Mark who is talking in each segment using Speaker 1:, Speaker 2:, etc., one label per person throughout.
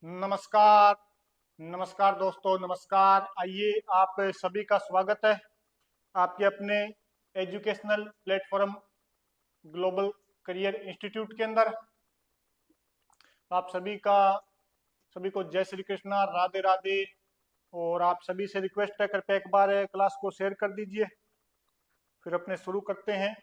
Speaker 1: नमस्कार। नमस्कार दोस्तों, नमस्कार। आइए, आप सभी का स्वागत है आपके अपने educational platform global career institute के अंदर। आप सभी को जय श्री कृष्णा, राधे राधे। और आप सभी से रिक्वेस्ट है, कृपया एक बार क्लास को शेयर कर दीजिए। फिर अपने शुरू करते हैं।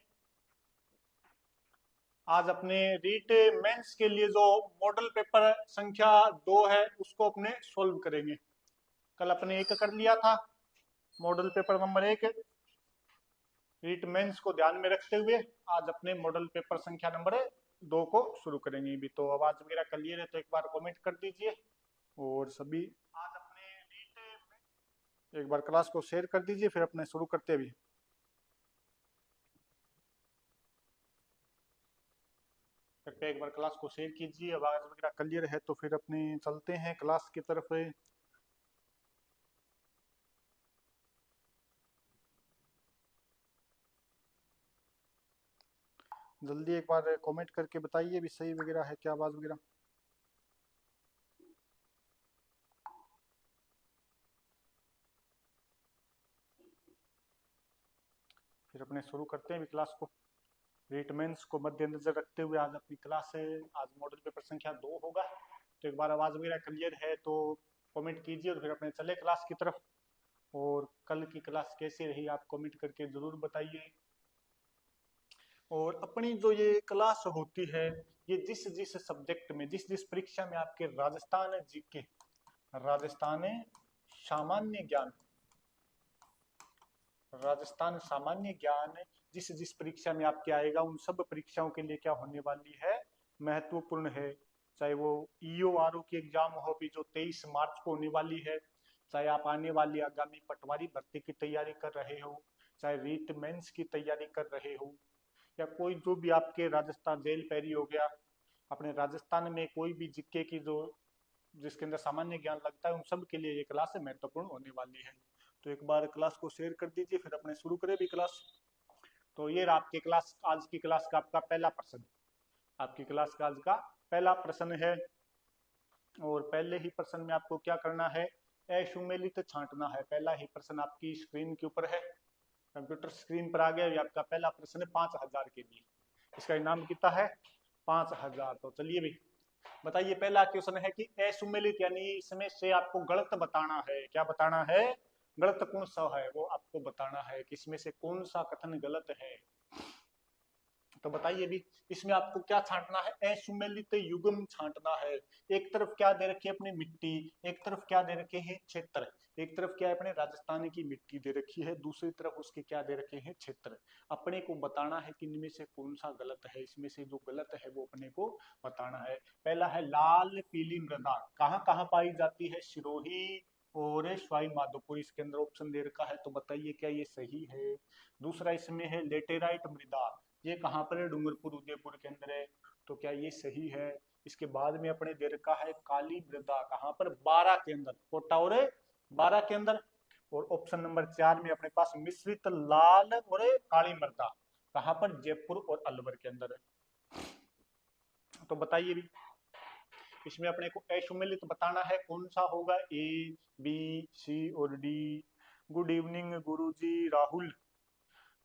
Speaker 1: आज अपने रीट मेंस के लिए जो मॉडल पेपर संख्या 2 है उसको अपने सोल्व करेंगे। कल अपने एक कर लिया था, model paper number 1 REET mains को ध्यान में रखते हुए आज अपने मॉडल पेपर संख्या नंबर 2 को शुरू करेंगे। भी तो आवाज वगैरह क्लियर है तो एक बार कमेंट कर दीजिए। और सभी आज अपने रीट एक बार क्लास को शेयर कर दीजिए, फिर अपने शुरू करते हुए कृपया एक बार क्लास को शेयर कीजिए। आवाज वगैरह क्लियर है तो फिर अपने चलते हैं क्लास की तरफ। जल्दी एक बार कमेंट करके बताइए भी सही वगैरह है क्या आवाज वगैरह। फिर अपने शुरू करते हैं भी क्लास को। रीट मेंस को मद्देनजर रखते हुए आज अपनी क्लास है। आज मॉडल पेपर संख्या 2 होगा। तो एक बार आवाज वगैरह क्लियर है तो कमेंट कीजिए और फिर अपने चले क्लास की तरफ। और कल की क्लास कैसी रही आप कमेंट करके जरूर बताइए। और अपनी जो ये क्लास होती है, ये जिस जिस सब्जेक्ट में, जिस जिस परीक्षा में आपके राजस्थान जीके, राजस्थान सामान्य ज्ञान, राजस्थान सामान्य ज्ञान जिस जिस परीक्षा में आपके आएगा उन सब परीक्षाओं के लिए क्या होने वाली है, महत्वपूर्ण है। चाहे वो ईओ आरओ की एग्जाम हो भी जो 23 मार्च को होने वाली है, चाहे आप आने वाली आगामी पटवारी भर्ती की तैयारी कर रहे हो, चाहे रीट मेंस की तैयारी कर रहे हो, या कोई जो भी आपके राजस्थान जेल पैरी हो गया, अपने राजस्थान में कोई भी जिक्के की जो जिसके अंदर सामान्य ज्ञान लगता है, उन सब के लिए ये क्लास महत्वपूर्ण होने वाली है। तो एक बार क्लास को शेयर कर दीजिए, फिर अपने शुरू करें भी क्लास। तो ये रहा आपकी क्लास, आज की क्लास का आपका पहला प्रश्न। आपकी क्लास का आज का पहला प्रश्न है। और पहले ही प्रश्न में आपको क्या करना है, असुमेलित छांटना है। पहला ही प्रश्न आपकी स्क्रीन के ऊपर है, कंप्यूटर स्क्रीन पर आ गया। ये आपका पहला प्रश्न है 5000 के लिए। इसका इनाम कितना है, 5000। तो चलिए भी बताइए। पहला क्वेश्चन है कि असुमेलित यानी इसमें से आपको गलत बताना है। क्या बताना है, गलत कौन सा है वो आपको बताना है कि इसमें से कौन सा कथन गलत है। तो बताइए भी इसमें आपको क्या छांटना है, असुमेलित युग्म छांटना है। एक तरफ क्या दे रखी है अपनी मिट्टी, एक तरफ क्या दे रखे हैं क्षेत्र। एक तरफ क्या है अपने राजस्थान की मिट्टी दे रखी है, दूसरी तरफ उसके क्या दे रखे हैं क्षेत्र। अपने को बताना है कि इनमें से कौन सा गलत है, इसमें से जो गलत है वो अपने को बताना है। पहला है लाल पीली मृदा कहाँ कहाँ पाई जाती है, सिरोही और सवाई माधोपुर। इसके अंदर ऑप्शन दे रखा है, तो बताइए क्या ये सही है। दूसरा इसमें है लेटेराइट मृदा, ये कहाँ पर है, डूंगरपुर उदयपुर के अंदर है। तो क्या ये सही है। इसके बाद में अपने दे रखा है काली मृदा, कहाँ पर, 12 के अंदर, कोटा और 12 के अंदर। और ऑप्शन नंबर 4 में अपने पास मिश्रित लाल और काली मृदा, कहाँ पर, जयपुर और अलवर के अंदर है। तो बताइए भी इसमें अपने को असुमेलित बताना है कौन सा होगा, ए बी सी और डी। गुड इवनिंग गुरुजी राहुल।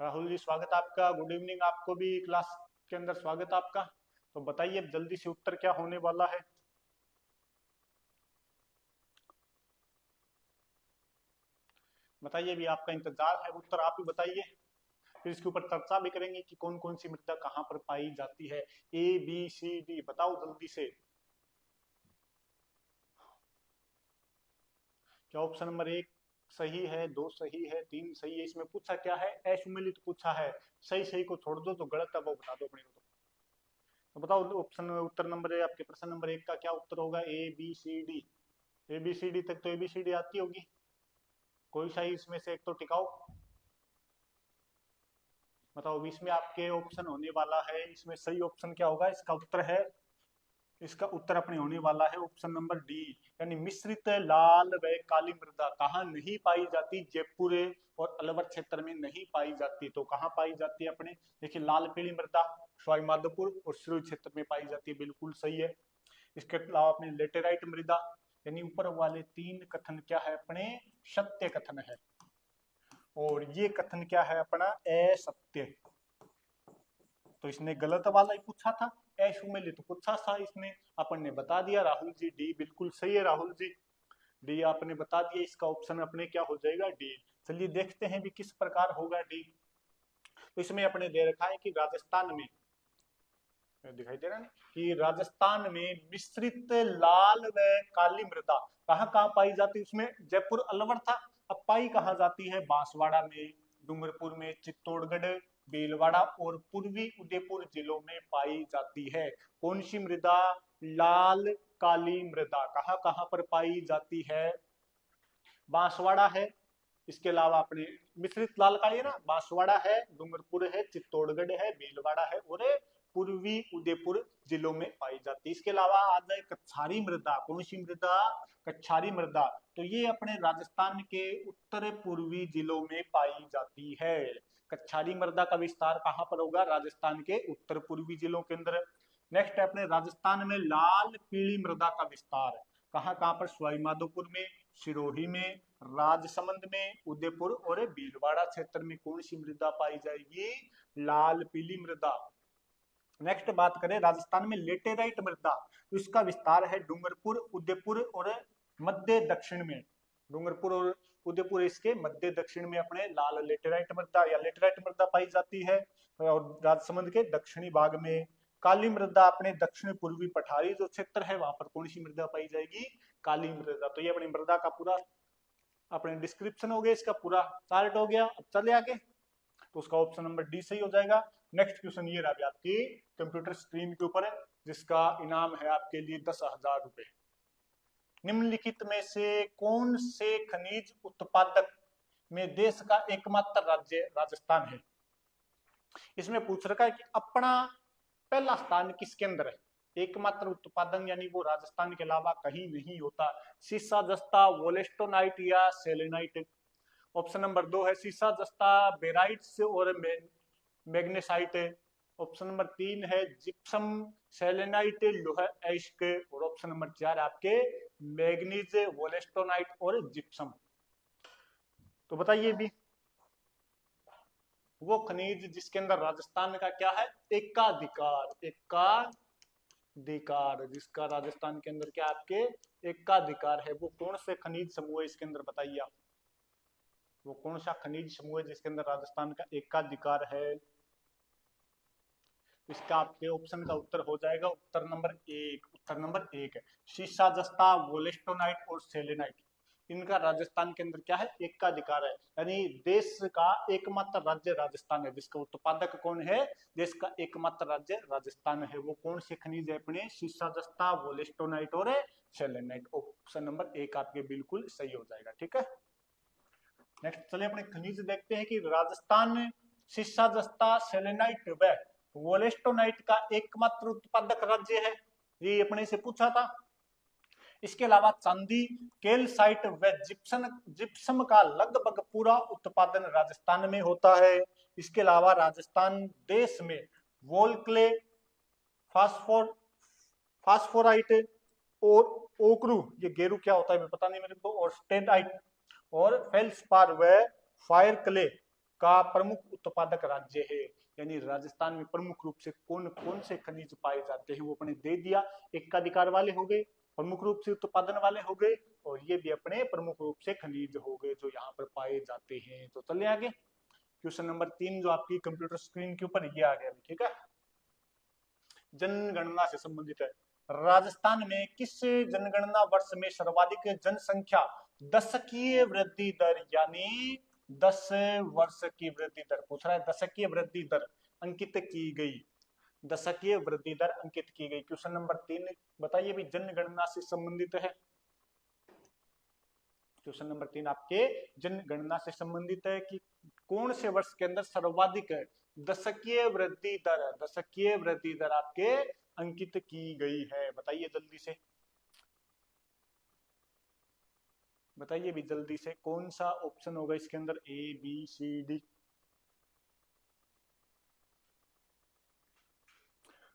Speaker 1: राहुल जी स्वागत आपका, गुड इवनिंग आपको भी क्लास के अंदर स्वागत आपका। तो बताइए अब जल्दी से उत्तर क्या होने वाला है। बताइए भी, आपका इंतजार है, उत्तर आप ही बताइए। फिर इसके ऊपर चर्चा भी करेंगे कि कौन कौन सी मृदा कहाँ पर पाई जाती है। ए बी सी डी बताओ जल्दी से। क्या ऑप्शन नंबर 1 सही है, 2 सही है, 3 सही है। इसमें पूछा क्या है, असुमेलित पूछा है। सही सही को छोड़ दो, जो गलत है वो बता दो अपने को। तो बताओ ऑप्शन उत्तर नंबर है आपके प्रश्न नंबर 1 का क्या उत्तर होगा, A B C D. A B C D तक तो ए बी सी डी आती होगी, कोई सा ही इसमें से एक तो टिकाओ। बताओ इसमें आपके ऑप्शन होने वाला है, इसमें सही ऑप्शन क्या होगा, इसका उत्तर है, इसका उत्तर अपने होने वाला है ऑप्शन नंबर डी, यानी मिश्रित लाल व काली मृदा कहाँ नहीं पाई जाती, जयपुर और अलवर क्षेत्र में नहीं पाई जाती। तो कहाँ पाई जाती है अपने, देखिए लाल पीली मृदा सवाई माधोपुर और सिरोही क्षेत्र में पाई जाती है, बिल्कुल सही है। इसके अलावा अपने लेटेराइट मृदा, यानी ऊपर वाले 3 कथन क्या है अपने सत्य कथन है, और ये कथन क्या है अपना असत्य। तो इसने गलत वाला ही पूछा था, अशुमेलित तो पूछा था इसने, अपन ने बता दिया राहुल जी, डी बिल्कुल सही है राहुल जी, डी आपने बता दिया, इसका ऑप्शन अपने क्या हो जाएगा डी। चलिए देखते हैं भी किस प्रकार होगा डी। तो इसमें अपने दे रखा है कि राजस्थान में, दिखाई दे रहा है कि राजस्थान में मिश्रित लाल व काली मृदा कहाँ कहाँ पाई जाती है, उसमें जयपुर अलवर था, अब पाई कहाँ जाती है बांसवाड़ा में, डूंगरपुर में, चित्तौड़गढ़, भीलवाड़ा और पूर्वी उदयपुर जिलों में पाई जाती है। कौन सी मृदा, लाल काली मृदा कहाँ कहाँ पर पाई जाती है, बांसवाड़ा है, इसके अलावा अपने मिश्रित लाल काली है ना, बांसवाड़ा है, डूंगरपुर है, चित्तौड़गढ़ है, भीलवाड़ा है और पूर्वी उदयपुर जिलों में पाई जाती है। इसके अलावा आ जाए कच्छारी मृदा, कौन सी मृदा, कच्छारी मृदा, तो ये अपने राजस्थान के उत्तर पूर्वी जिलों में पाई जाती है। कच्छारी मृदा का विस्तार कहाँ पर होगा, राजस्थान के उत्तर पूर्वी जिलों के अंदर। नेक्स्ट है अपने राजस्थान में लाल पीली मृदा का विस्तार, कहाँ कहाँ पर, सवाईमाधोपुर में, सिरोही में, राजसमंद में, उदयपुर और भीलवाड़ा क्षेत्र में कौन सी मृदा पाई जाएगी, लाल पीली मृदा। नेक्स्ट बात करें राजस्थान में लेटेराइट मृदा, तो इसका विस्तार है डूंगरपुर, उदयपुर और मध्य दक्षिण में, डूंगरपुर और उदयपुर इसके मध्य दक्षिण में अपने लाल लेटेराइट मृदा या लेटेराइट मृदा पाई जाती है। और राजसमंद के दक्षिणी भाग में काली मृदा, अपने दक्षिण पूर्वी पठारी जो क्षेत्र है वहां पर कौन सी मृदा पाई जाएगी, काली मृदा। तो ये अपनी मृदा का पूरा अपने डिस्क्रिप्शन हो गया, इसका पूरा चार्ट हो गया। अब चले आगे, तो उसका ऑप्शन नंबर डी सही हो जाएगा। नेक्स्ट क्वेश्चन ये रहा आपकी कंप्यूटर स्क्रीन के ऊपर, जिसका इनाम है आपके लिए 10,000 रुपए। निम्नलिखित में से कौन से खनिज उत्पादक में देश का एकमात्र राज्य राजस्थान है। इसमें पूछ रखा है कि अपना पहला स्थान किसके अंदर है, एकमात्र उत्पादन यानी वो राजस्थान के अलावा कहीं नहीं होता, सीसा जस्ता, वोलेस्टोनाइट या सेलेनाइट। ऑप्शन नंबर 2 है सीसा जस्ता, बेराइट्स और मैग्नेसाइट। ऑप्शन नंबर 3 है जिप्सम, सेलेनाइट, लोहा एश्क। और ऑप्शन नंबर 4 आपके मैग्नीज, वोलेस्टोनाइट और जिप्सम। तो बताइए भी वो खनिज जिसके अंदर राजस्थान का क्या है एकाधिकार, एकाधिकार, जिसका राजस्थान के अंदर क्या आपके एकाधिकार है, वो कौन से खनिज समूह है इसके अंदर, बताइए आप वो कौन सा खनिज समूह है जिसके अंदर राजस्थान का एकाधिकार है। इसका आपके ऑप्शन का उत्तर हो जाएगा उत्तर नंबर 1, उत्तर नंबर 1 है सीसा जस्ता, वोलेस्टोनाइट और सेलेनाइट, इनका राजस्थान के अंदर क्या है एकाधिकार है, यानी देश का एकमात्र राज्य राजस्थान है, जिसका उत्पादक कौन है, देश का एकमात्र राज्य राजस्थान है। वो कौन से खनिज है अपने, सीसा जस्ता, वोलेस्टोनाइट और सेलेनाइट। ऑप्शन नंबर 1 आपके बिल्कुल सही हो जाएगा, ठीक है। नेक्स्ट चलिए अपने खनिज देखते हैं कि राजस्थान में सीसा जस्ता, सेलेनाइट व वोलेस्टोनाइट का एकमात्र उत्पादक राज्य है, ये अपने से पूछा था। इसके अलावा चांदी, कैल्साइट व जिप्सम का लगभग पूरा उत्पादन राजस्थान में होता है। इसके अलावा राजस्थान देश में वोल्क्ले, फास्फोराइट और ओक्रू, ये गेरू क्या होता है पता नहीं मेरे को, और स्टेनाइट और फेल्सपार व फायर क्ले का प्रमुख उत्पादक राज्य है। यानी राजस्थान में प्रमुख रूप से कौन कौन से खनिज पाए जाते हैं वो अपने दे दिया, एकाधिकार वाले हो गए, प्रमुख रूप से उत्पादन वाले हो गए, और ये भी अपने प्रमुख रूप से खनिज हो गए जो यहाँ पर पाए जाते हैं। तो चलिए आगे, क्वेश्चन नंबर 3 जो आपकी कंप्यूटर स्क्रीन के ऊपर ये आ गया, ठीक है, जनगणना से संबंधित है। राजस्थान में किस जनगणना वर्ष में सर्वाधिक जनसंख्या दशकीय वृद्धि दर, यानी 10 वर्ष की वृद्धि दर पूछ रहा है, दशकीय वृद्धि दर अंकित की गई, दशकीय वृद्धि दर अंकित की गई। क्वेश्चन नंबर 3 बताइए भी जनगणना से संबंधित है। क्वेश्चन नंबर 3 आपके जनगणना से संबंधित है कि कौन से वर्ष के अंदर सर्वाधिक दशकीय वृद्धि दर, दशकीय वृद्धि दर आपके अंकित की गई है, बताइए जल्दी से, बताइए भी जल्दी से कौन सा ऑप्शन होगा इसके अंदर, ए बी सी डी।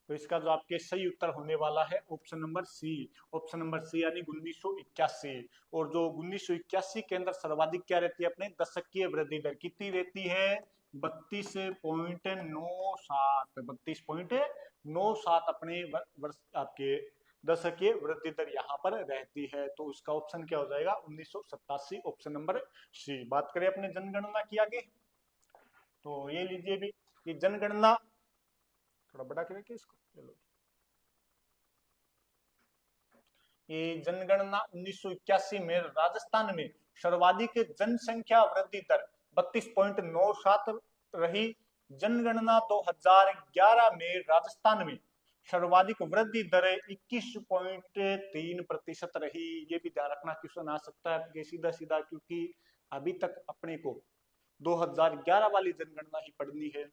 Speaker 1: तो इसका जो आपके सही उत्तर होने वाला है option number C. Option number C यानी 1981। और जो 1981 के अंदर सर्वाधिक क्या रहती है अपने दशकीय वृद्धि दर कितनी रहती है? 32.97। 32.97 अपने वर्ष आपके दशकीय वृद्धि दर यहाँ पर रहती है। तो उसका ऑप्शन क्या हो जाएगा? 1987 ऑप्शन नंबर सी। बात करें अपने जनगणना की आगे, तो ये लीजिए भी, ये जनगणना थोड़ा बड़ा करें इसको, चलो। ये जनगणना 1981 में राजस्थान में सर्वाधिक जनसंख्या वृद्धि दर 32.97 रही। जनगणना 2011 में राजस्थान में सर्वाधिक वृद्धि दर 21.3% रही। ये भी ध्यान रखना, क्वेश्चन आ सकता है सीधा सीधा, क्योंकि अभी तक अपने को 2011 वाली जनगणना ही पढ़नी है।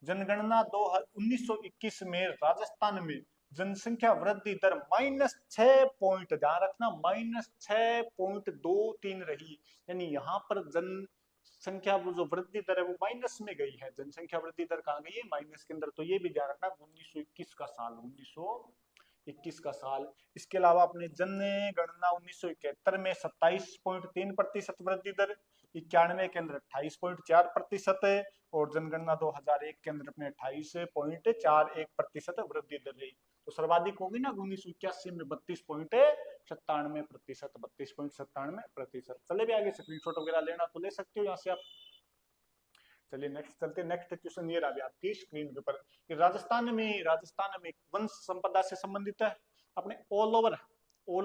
Speaker 1: जनगणना 1921 में राजस्थान में जनसंख्या वृद्धि दर -6 ध्यान रखना, -6.23 रही। यानी यहाँ पर जनसंख्या जो वृद्धि दर है वो माइनस में गई है। जनसंख्या वृद्धि दर कहाँ गई है? माइनस के अंदर। तो ये भी ध्यान रखना, 1921 का साल, 1921 का साल। इसके अलावा अपने जनगणना 1971 में 27.3% वृद्धि दर, 91 के अंदर 28.4% है, और जनगणना 2001 के अंदर अपने 28.41% वृद्धि दर रही। तो सर्वाधिक होगी ना 1981 में 32.97%, 32.97%। चले भी आगे, स्क्रीनशॉट वगैरह लेना तो ले सकते हो यहाँ से आप। चलिए नेक्स्ट चलते। नेक्स्ट क्वेश्चन ये रहा आपकी स्क्रीन के ऊपर कि राजस्थान में वंश संपदा से संबंधित है अपने ऑल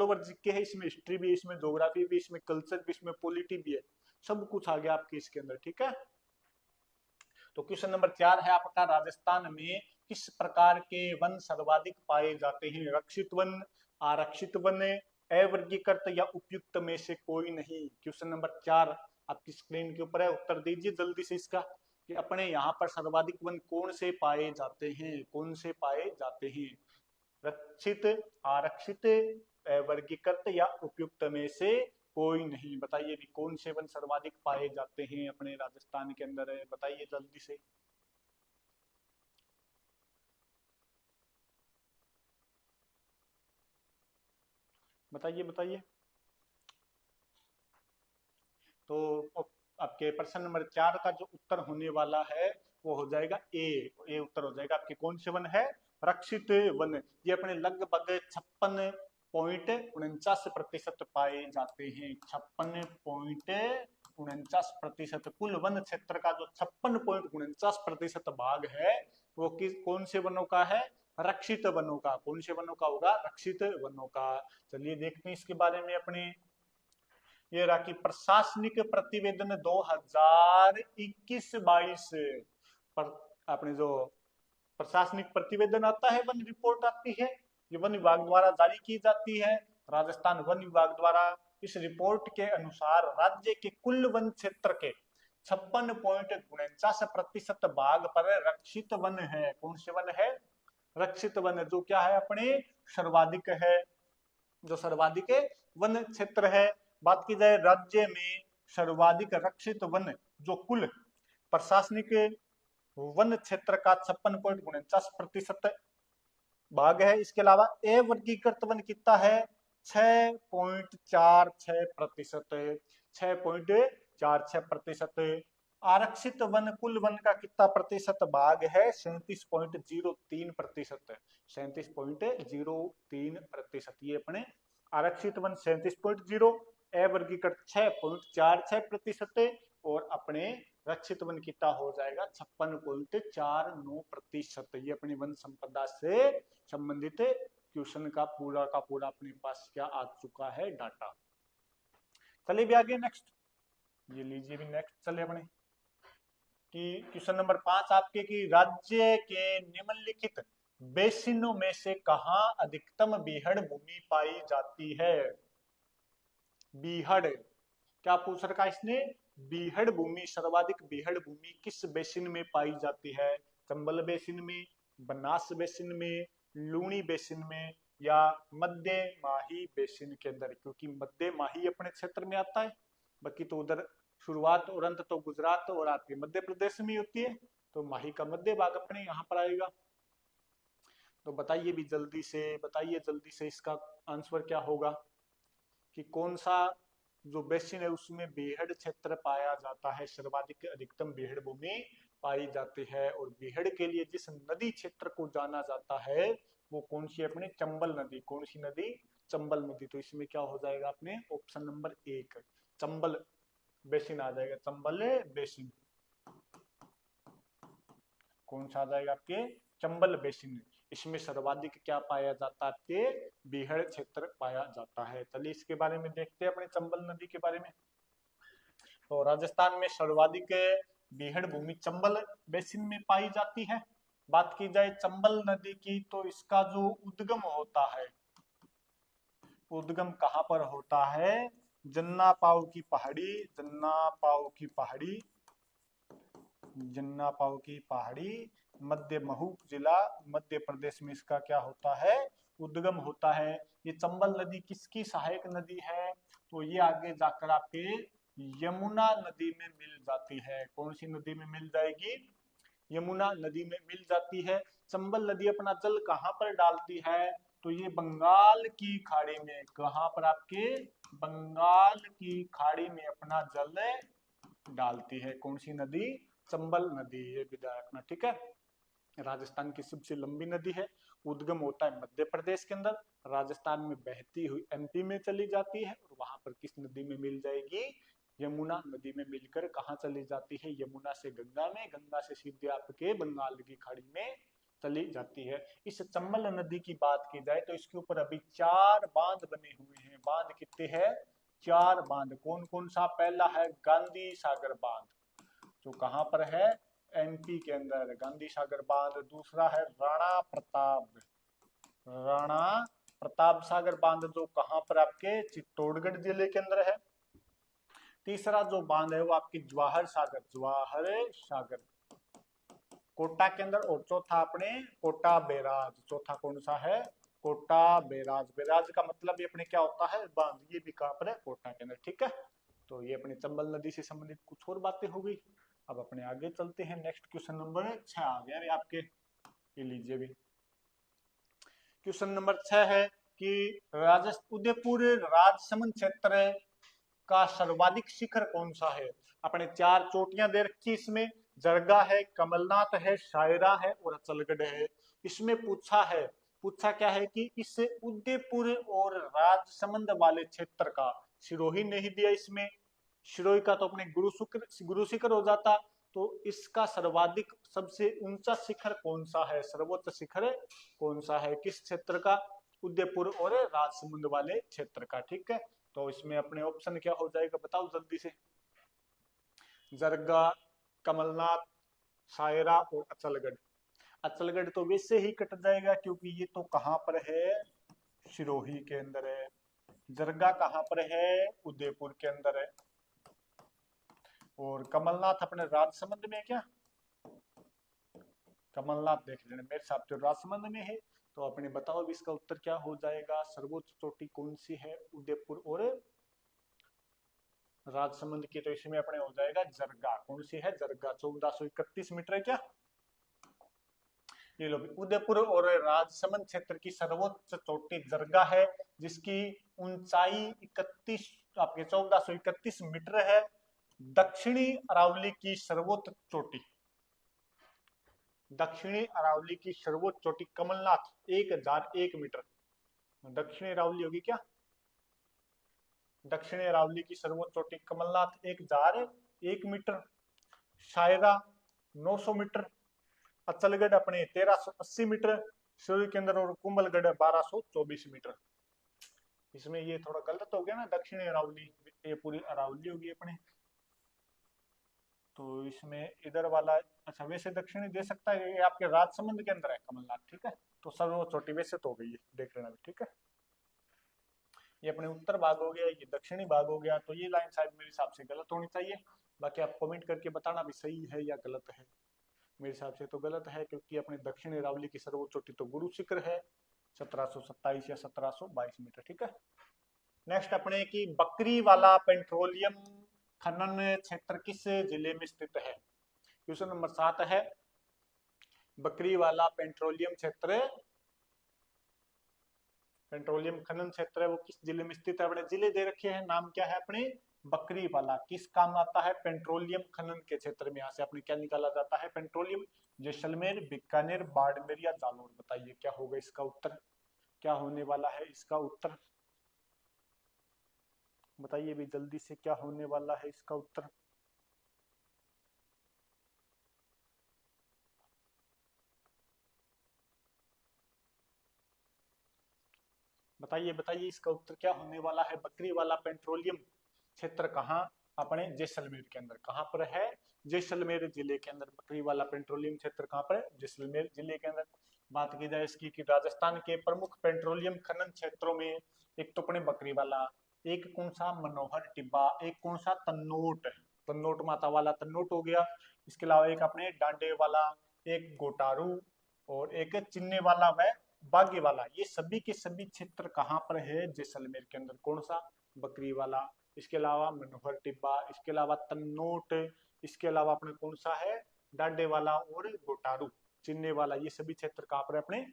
Speaker 1: ओवर जीके है। इसमें हिस्ट्री भी, इसमें ज्योग्राफी भी, इसमें कल्चर भी, इसमें पॉलिटी भी है, सब कुछ आ गया आपके इसके अंदर। ठीक है, तो क्वेश्चन नंबर 4 है आपका, राजस्थान में किस प्रकार के वन सर्वाधिक पाए जाते हैं? रक्षित वन, आरक्षित वन, अवर्गीकृत या उपयुक्त में से कोई नहीं। क्वेश्चन नंबर 4 आपकी स्क्रीन के ऊपर है, उत्तर दीजिए जल्दी से इसका कि अपने यहाँ पर सर्वाधिक वन कौन से पाए जाते हैं? कौन से पाए जाते हैं? रक्षित, आरक्षित, वर्गीकृत या उपयुक्त में से कोई नहीं। बताइए भी कौन से वन सर्वाधिक पाए जाते हैं अपने राजस्थान के अंदर है? बताइए जल्दी से। बताइए बताइए। तो आपके प्रश्न नंबर 4 का जो उत्तर होने वाला है वो हो जाएगा ए उत्तर हो जाएगा आपके। कौन से वन है? रक्षित वन। ये अपने लगभग 56.49% पाए जाते हैं। 56.49%। कुल वन क्षेत्र का जो 56.49% भाग है वो कौन से वनों का है? रक्षित वनों का। कौन से वनों का होगा? रक्षित वनों का। चलिए देखते हैं इसके बारे में अपने। ये रहा कि प्रशासनिक प्रतिवेदन 2021-22 पर अपने जो प्रशासनिक प्रतिवेदन आता है, वन रिपोर्ट आती है, ये वन विभाग द्वारा जारी की जाती है, राजस्थान वन विभाग द्वारा। इस रिपोर्ट के अनुसार राज्य के कुल वन क्षेत्र के 56.49% भाग पर रक्षित वन है। कौन से वन है? रक्षित वन, जो क्या है अपने सर्वाधिक है, जो सर्वाधिक वन क्षेत्र है। बात की जाए राज्य में सर्वाधिक रक्षित वन जो कुल प्रशासनिक वन क्षेत्र का 56.49% भाग है। इसके अलावा अवर्गीकृत वन कितना है? 6.46%। 6.46%। आरक्षित वन कुल वन का कितना प्रतिशत भाग है? 37.03%। 37.03%। ये अपने आरक्षित वन 37.0, अवर्गीकृत 6.46%, और अपने रक्षित वन कितना हो जाएगा? 56.49%। ये अपनी वन संपदा से संबंधित क्वेश्चन का पूरा अपने पास क्या आ चुका है डाटा। चलिए भी आगे नेक्स्ट, ये लीजिए भी नेक्स्ट चले अपने कि क्वेश्चन नंबर 5 आपके कि राज्य के निम्नलिखित बेसिनों में से कहां अधिकतम बीहड़ भूमि पाई जाती है? बीहड़ क्या पूछ रखा इसने? बीहड़ भूमि, सर्वाधिक बीहड़ भूमि किस बेसिन में पाई जाती है? चंबल बेसिन में, बनास बेसिन में, लूनी बेसिन में, या मध्य माही बेसिन के अंदर? क्योंकि मध्य माही अपने क्षेत्र में आता है, बाकी तो उधर शुरुआत और अंत तो गुजरात और आपके मध्य प्रदेश में होती है, तो माही का मध्य भाग अपने यहाँ पर आएगा। तो बताइए भी जल्दी से, बताइए जल्दी से, इसका आंसर क्या होगा कि कौन सा जो बेसिन है उसमें बेहड़ क्षेत्र पाया जाता है, सर्वाधिक अधिकतम बेहड़ भूमि पाई जाती है। और बेहड़ के लिए जिस नदी क्षेत्र को जाना जाता है वो कौन सी है अपनी, चंबल नदी। कौन सी नदी, चंबल नदी। तो इसमें क्या हो जाएगा अपने ऑप्शन नंबर 1 चंबल बेसिन आ जाएगा, चंबल बेसिन। कौन सा आ जाएगा आपके, चंबल बेसिन। इसमें सर्वाधिक क्या पाया जाता है आपके, बीहड़ क्षेत्र पाया जाता है। चलिए इसके बारे में देखते हैं अपने चंबल नदी के बारे में। तो राजस्थान में सर्वाधिक बीहड़ भूमि चंबल बेसिन में पाई जाती है। बात की जाए चंबल नदी की तो इसका जो उद्गम होता है, उद्गम कहाँ पर होता है, जन्ना पाव की पहाड़ी, जन्ना पाव की पहाड़ी, जन्ना पाव की पहाड़ी, मध्य महू जिला मध्य प्रदेश में इसका क्या होता है, उद्गम होता है। ये चंबल नदी किसकी सहायक नदी है, तो ये आगे जाकर आपके यमुना नदी में मिल जाती है। कौन सी नदी में मिल जाएगी, यमुना नदी में मिल जाती है। चंबल नदी अपना जल कहाँ पर डालती है, तो ये बंगाल की खाड़ी में। कहाँ पर आपके, बंगाल की खाड़ी में अपना जल डालती है। कौन सी नदी, चंबल नदी, ये भी ध्यान रखना, ठीक है। राजस्थान की सबसे लंबी नदी है, उद्गम होता है मध्य प्रदेश के अंदर, राजस्थान में बहती हुई एमपी में चली जाती है, और वहां पर किस नदी में मिल जाएगी, यमुना नदी में मिलकर कहाँ चली जाती है, यमुना से गंगा में, गंगा से सीधे आपके बंगाल की खाड़ी में चली जाती है। इस चंबल नदी की बात की जाए तो इसके ऊपर अभी 4 बांध बने हुए हैं। बांध कितने हैं, 4 बांध। कौन कौन सा, पहला है गांधी सागर बांध, जो कहां पर है, एमपी के अंदर, गांधी सागर बांध। दूसरा है राणा प्रताप, राणा प्रताप सागर बांध, जो कहां पर आपके चित्तौड़गढ़ जिले के अंदर है। तीसरा जो बांध है वो आपकी जवाहर सागर, जवाहर सागर कोटा के अंदर। और चौथा अपने कोटा बैराज, चौथा कौन सा है, कोटा बैराज। बैराज का मतलब ये अपने क्या होता है, बांध। ये भी कहां पर है, कोटा के अंदर, ठीक है। तो ये अपनी चंबल नदी से संबंधित कुछ और बातें हो गई। अब अपने आगे चलते हैं, नेक्स्ट क्वेश्चन नंबर 6 आ गया आपके, ये लीजिए भी। क्वेश्चन नंबर 6 है कि उदयपुर राजसमंद क्षेत्र का सर्वाधिक शिखर कौन सा है। अपने 4 चोटियां दे रखी इसमें, जरगा है, कमलनाथ है, शायरा है और अचलगढ़ है। इसमें पूछा क्या है कि इस उदयपुर और राजसमंद वाले क्षेत्र का, सिरोही नहीं दिया इसमें, सिरोही का तो अपने गुरु शिखर हो जाता। तो इसका सर्वाधिक सबसे ऊंचा शिखर कौन सा है, सर्वोच्च शिखर कौन सा है, किस क्षेत्र का, उदयपुर और राजसमंद वाले क्षेत्र का, ठीक है। तो इसमें अपने ऑप्शन क्या हो जाएगा, बताओ जल्दी से, जरगा, कमलनाथ, शायरा और अचलगढ़। अचलगढ़ तो वैसे ही कट जाएगा क्योंकि ये तो कहां पर है, सिरोही के अंदर है। जरगा कहां पर है, उदयपुर के अंदर है। और कमलनाथ अपने राजसमंद में है क्या, कमलनाथ देख लेना, मेरे हिसाब से राजसमंद में है। तो अपने बताओ अब इसका उत्तर क्या हो जाएगा, सर्वोच्च चोटी कौन सी है, उदयपुर और राजसमंद की। तो इसमें अपने हो जाएगा जरगा। कौन सी है, जरगा, 1431 मीटर है क्या। ये लो, उदयपुर और राजसमंद क्षेत्र की सर्वोच्च चोटी जरगा है, जिसकी ऊंचाई 31 आपके 1431 मीटर है। दक्षिणी अरावली की सर्वोच्च चोटी, दक्षिणी अरावली की सर्वोच्च चोटी कमलनाथ 1001 मीटर। दक्षिणी अरावली होगी क्या, दक्षिणी अरावली की सर्वोच्च चोटी कमलनाथ 1001 मीटर, शायरा 900 मीटर, अचलगढ़ अपने 1380 मीटर, सिरोही के अंदर, और कुंभलगढ़ 1224 मीटर। इसमें ये थोड़ा गलत हो गया ना, दक्षिणी अरावली, ये पूरी अरावली होगी अपने, तो इसमें इधर वाला, अच्छा वैसे दक्षिणी दे सकता है, ये आपके राजसमंद के अंदर है कमलनाथ, ठीक है। तो सर्वोच्च चोटी वैसे तो हो गई है, देख लेना भी, ठीक है। ये अपने उत्तर भाग हो गया, ये दक्षिणी भाग हो गया। तो ये लाइन शायद मेरे हिसाब से गलत होनी चाहिए, बाकी आप कमेंट करके बताना भी सही है या गलत है। मेरे हिसाब से तो गलत है, क्योंकि अपने दक्षिणी अरावली की सर्वोच्च चोटी तो गुरु शिखर है, 1727 या 1722 मीटर, ठीक है। नेक्स्ट अपने की बकरी वाला पेट्रोलियम खनन क्षेत्र किस जिले में स्थित है। क्वेश्चन नंबर 7 है, बकरी वाला पेट्रोलियम क्षेत्र पेट्रोलियम खनन क्षेत्र है वो किस जिले में स्थित है? अपने जिले दे रखे हैं, नाम क्या है अपने? बकरीवाला। किस काम आता है? पेट्रोलियम खनन के क्षेत्र में। यहाँ से अपने क्या निकाला जाता है? पेट्रोलियम। जैसलमेर, बीकानेर, बाड़मेर या जालौर। बताइए क्या होगा इसका उत्तर? क्या होने वाला है इसका उत्तर? बताइए भी जल्दी से, क्या होने वाला है इसका उत्तर? बताइए बताइए इसका उत्तर क्या होने वाला है? बकरीवाला पेट्रोलियम क्षेत्र कहाँ? अपने जैसलमेर के अंदर। कहाँ पर है? जैसलमेर जिले के अंदर बकरीवाला पेट्रोलियम क्षेत्र कहाँ पर है? जैसलमेर जिले के अंदर। बात की जाए इसकी कि राजस्थान के प्रमुख पेट्रोलियम खनन क्षेत्रों में एक तो अपने बकरीवाला, एक कौन सा? मनोहर टिब्बा, एक कौन सा? तन्नोट। तन्नोट माता वाला तन्नोट हो गया। इसके अलावा एक अपने डांडे वाला, एक गोटारू, और एक चिन्ने वाला व बागे वाला। ये सभी के सभी क्षेत्र कहाँ पर है? जैसलमेर के अंदर। कौन सा? बकरी वाला। इसके अलावा मनोहर टिब्बा, इसके अलावा तन्नोट, इसके अलावा अपने कौन सा है? डाडे वाला और गोटारू, चिन्ने वाला। ये सभी क्षेत्र कहाँ पर है अपने?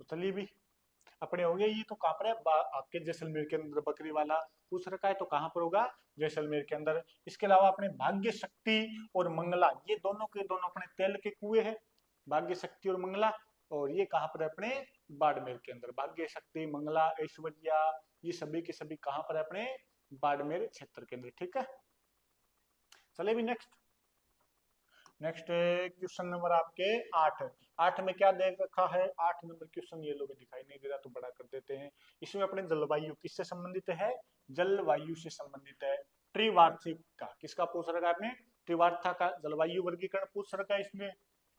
Speaker 1: तो चलिए भी अपने हो गए। ये तो कहाँ पर है? आपके जैसलमेर के अंदर बकरी वाला पूछ रखा है, तो कहाँ पर होगा? जैसलमेर के अंदर। इसके अलावा अपने भाग्य शक्ति और मंगला, ये दोनों के दोनों अपने तेल के कुएं हैं, भाग्य शक्ति और मंगला। और ये कहाँ पर है? अपने बाड़मेर के अंदर। भाग्य शक्ति, मंगला, ऐश्वर्या, ये सभी के सभी कहाँ पर है? अपने बाड़मेर क्षेत्र के अंदर। ठीक है, चले भी नेक्स्ट। नेक्स्ट क्वेश्चन नंबर आपके 8। 8 में क्या दे रखा है? 8 नंबर क्वेश्चन ये लोग दिखाई नहीं दे रहा तो बड़ा कर देते हैं। इसमें अपने जलवायु किससे संबंधित है? जलवायु से संबंधित है। त्रिवार्षिक का किसका पूछ रखा है आपने? त्रिवार्था का जलवायु वर्गीकरण पूछ रखा है इसमें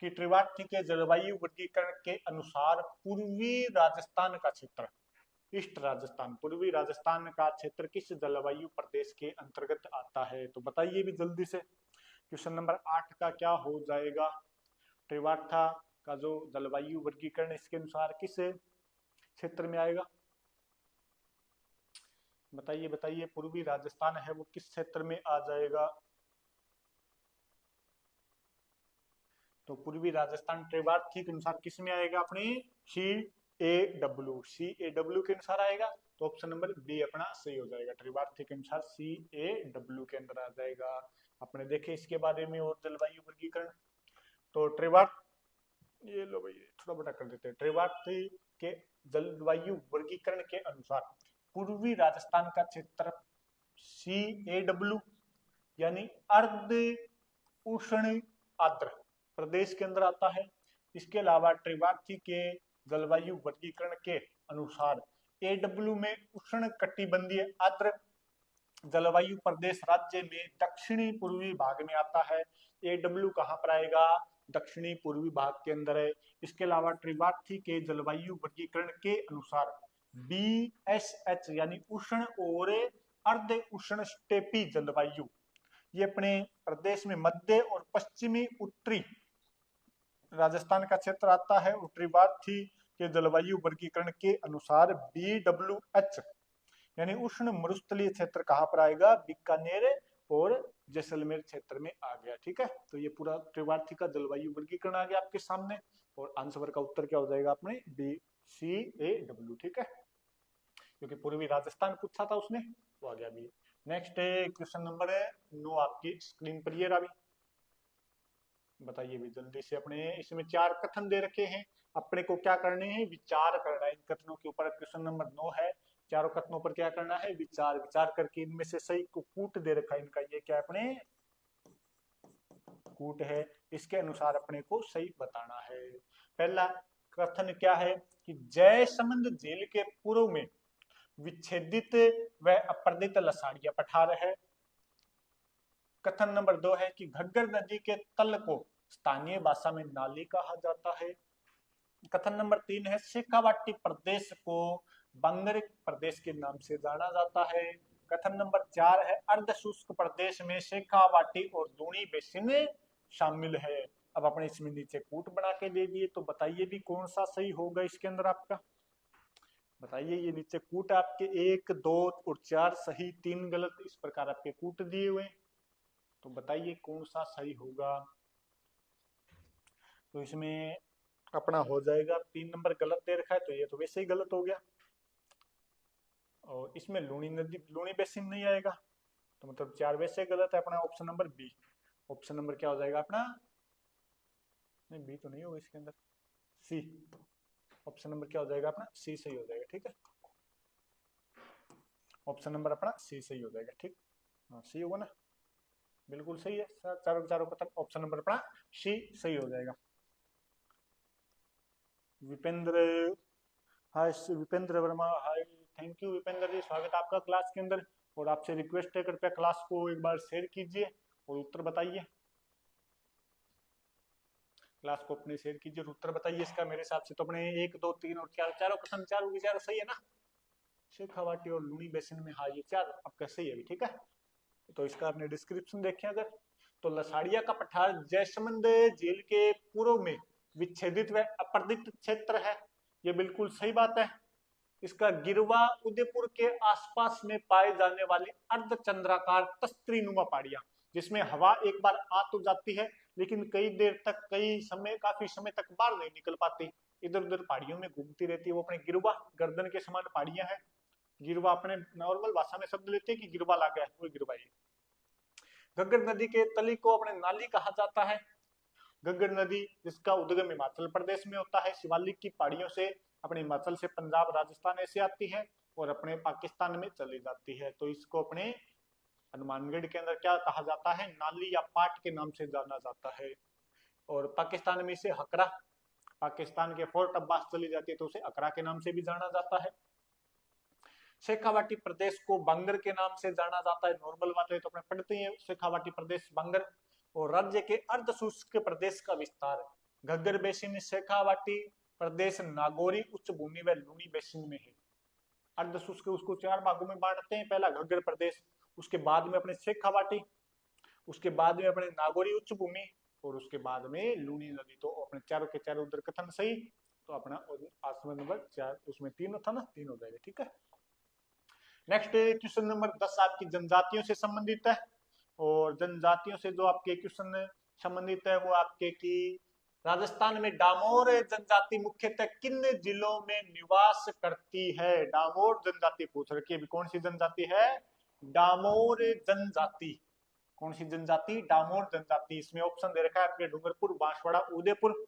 Speaker 1: कि त्रिवार्षिक के जलवायु वर्गीकरण के अनुसार पूर्वी राजस्थान का क्षेत्र, ईस्ट राजस्थान, पूर्वी राजस्थान का क्षेत्र किस जलवायु प्रदेश के अंतर्गत आता है? तो बताइए भी जल्दी से। क्वेश्चन नंबर 8 का क्या हो जाएगा? त्रिवार्था का जो जलवायु वर्गीकरण इसके अनुसार किस क्षेत्र में आएगा? बताइए बताइए, पूर्वी राजस्थान है वो किस क्षेत्र में आ जाएगा? तो पूर्वी राजस्थान त्रिवार्थिक के अनुसार किस में आएगा? अपने सी ए डब्ल्यू के अनुसार आएगा। तो ऑप्शन नंबर बी अपना सही हो जाएगा। त्रिवार्थिक के अनुसार CAW के अंदर आ जाएगा। अपने देखे इसके बारे में और जलवायु वर्गीकरण। तो त्रिवार्थ, ये लो भाई थोड़ा बड़ा कर देते हैं। त्रिवार्ती के जलवायु वर्गीकरण के अनुसार पूर्वी राजस्थान का क्षेत्र CAW यानी अर्ध उष्ण आर्द्र प्रदेश के अंदर आता है। इसके अलावा त्रिवार्ती के जलवायु वर्गीकरण के अनुसार AW में उष्ण कटिबंधीय आर्द्र जलवायु प्रदेश राज्य में दक्षिणी पूर्वी भाग में आता है। AW कहाँ पर आएगा? दक्षिणी पूर्वी भाग के अंदर है। इसके अलावा त्रिवार्ती के जलवायु वर्गीकरण के अनुसार BSH यानी उष्ण और अर्ध उष्ण स्टेपी जलवायु, ये अपने प्रदेश में मध्य और पश्चिमी उत्तरी राजस्थान का क्षेत्र आता है। और त्रिवार्ती के जलवायु वर्गीकरण के अनुसार BWH यानी उष्ण मरुस्थलीय क्षेत्र कहाँ पर आएगा? बीकानेर और जैसलमेर क्षेत्र में आ गया। ठीक है, तो ये पूरा त्रिवार्ती का जलवायु वर्गीकरण आ गया आपके सामने। और आंसर का उत्तर क्या हो जाएगा? अपने BCAW। ठीक है, क्योंकि पूर्वी राजस्थान पूछा था उसने, वो आ गया भी। नेक्स्ट क्वेश्चन नंबर 9 आपकी स्क्रीन पर ये रहा भी। बताइए भी जल्दी से। अपने इसमें 4 कथन दे रखे हैं, अपने को क्या करने हैं? विचार करना है इन कथनों के ऊपर। क्वेश्चन नंबर 9 है, चारों कथनों पर क्या करना है? विचार। विचार करके इनमें से सही को कूट दे रखा है इनका, ये क्या है? अपने कूट है, इसके अनुसार अपने को सही बताना है। पहला कथन क्या है कि जयसमंद झील के पूर्व में विच्छेदित व अपर्दित लसाड़िया पठार है। कथन नंबर 2 है कि घग्गर नदी के तल को स्थानीय भाषा में नाली कहा जाता है। कथन नंबर 3 है शेखावाटी प्रदेश को बंगर प्रदेश के नाम से जाना जाता है। कथन नंबर 4 है अर्ध शुष्क प्रदेश में शेखावाटी और लूणी बेसिन शामिल है। अब अपने इसमें नीचे कूट बना के दे दिए, तो बताइए भी कौन सा सही होगा इसके अंदर आपका, बताइए। ये नीचे कूट आपके 1, 2 और 4 सही, 3 गलत, इस प्रकार आपके कूट दिए हुए, तो बताइए कौन सा सही होगा। तो इसमें अपना हो जाएगा 3 नंबर गलत दे रखा है, तो ये तो वैसे ही गलत हो गया। और इसमें लूणी नदी, लूणी बेसिन नहीं आएगा, तो मतलब 4 वैसे गलत है। अपना option number B, option number क्या हो जाएगा अपना, नहीं बी तो नहीं होगा इसके अंदर, सी। ऑप्शन नंबर क्या हो जाएगा अपना, सी सही हो जाएगा, ठीक है। ऑप्शन नंबर अपना सी सही हो जाएगा, ठीक। हाँ सी होगा ना, बिल्कुल सही है। चारों चारों का ऑप्शन नंबर अपना सी सही हो जाएगा। विपेंद्र, हाय विपेंद्र वर्मा, हाय, थैंक यू विपेंद्र जी, स्वागत आपका क्लास के अंदर। और आपसे रिक्वेस्ट है कृपया क्लास को एक बार शेयर कीजिए और उत्तर बताइए। क्लास को अपने शेयर कीजिए और उत्तर बताइए इसका। मेरे हिसाब से तो अपने 1, 2, 3 और 4 चारों कथन, चारों की चारों सही है ना। शेखावाटी और लूणी बेसिन में, हाँ ये 4 आपका सही है, ठीक है। तो इसका आपने डिस्क्रिप्शन देखें अगर, तो लसाड़िया का पठार जयसमंद झील के पूर्व में विच्छेदित व अपर्दित क्षेत्र है, ये बिल्कुल सही बात है। इसका गिरवा उदयपुर के आसपास में पाए जाने वाली अर्धचंद्राकार तस्त्रीनुमा पहाड़ियां, जिसमें हवा एक बार आ तो जाती है लेकिन कई देर तक, कई समय, काफी समय तक बाहर नहीं निकल पाती, इधर उधर पहाड़ियों में घूमती रहती है। वो अपने गिरवा, गर्दन के समान पहाड़ियां हैं। गिरवा अपने नॉर्मल भाषा में शब्द लेते हैं कि गिरवा ला गया, वो गिरवा ये। घग्गर नदी के तली को अपने नाली कहा जाता है। घग्गर नदी जिसका उद्गम हिमाचल प्रदेश में होता है, शिवालिक की पहाड़ियों से, अपने हिमाचल से पंजाब, राजस्थान ऐसे आती है और अपने पाकिस्तान में चली जाती है। तो इसको अपने हनुमानगढ़ के अंदर क्या कहा जाता है, नाली या पाट के नाम से जाना जाता है। और पाकिस्तान में इसे हकरा, पाकिस्तान के फोर्ट अब्बास चली जाती है तो उसे अकरा के नाम से भी जाना जाता है। शेखावाटी प्रदेश को बंगर के नाम से जाना जाता है, नॉर्मल बात है तो अपने पढ़ते हैं शेखावाटी प्रदेश बंगर। और राज्य के अर्ध शुष्क प्रदेश का विस्तार, घग्गर बेसिन शेखावाटी प्रदेश नागौरी उच्च भूमि व लूणी बेसिन में है। अर्ध शुष्क उसको 4 भागों में बांटते हैं, पहला घग्गर प्रदेश, उसके बाद में अपने शेखावाटी, उसके बाद में अपने नागौरी उच्च भूमि और उसके बाद में लूणी नदी। तो अपने चारों के चारों उधर कथन सही, तो अपना आसमान नंबर 4, उसमें 3 था ना, 3 हो जाएगा, ठीक है। नेक्स्ट क्वेश्चन नंबर 10 आपकी जनजातियों से संबंधित है। और जनजातियों से जो आपके क्वेश्चन संबंधित है वो आपके की राजस्थान में डामोर जनजाति मुख्यतः किन जिलों में निवास करती है। डामोर जनजाति पूछ रखी है, कौन सी जनजाति है, डामोर जनजाति। कौन सी जनजाति, डामोर जनजाति। इसमें ऑप्शन दे रखा है आपके Dungarpur, Banswara, Udaipur.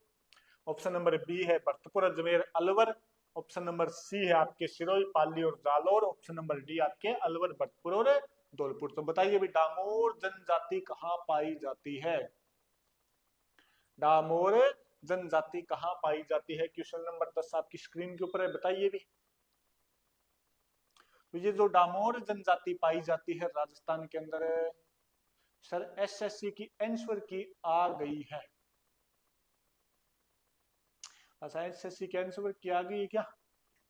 Speaker 1: Option number B है Bharatpur, Ajmer, Alwar. Option number C है आपके सिरोही, पाली और जालौर। ऑप्शन नंबर डी आपके अलवर, भरतपुर और धौलपुर। तो बताइए भी डामोर जनजाति कहाँ पाई जाती है, डामोर जनजाति कहाँ पाई जाती है। क्वेश्चन नंबर 10 आपकी स्क्रीन के ऊपर है, बताइए भी। तो ये जो डामोर जनजाति पाई जाती है राजस्थान के अंदर, सर एसएससी की आंसर की आ गई है। अच्छा एसएससी की आंसर की आ गई है क्या,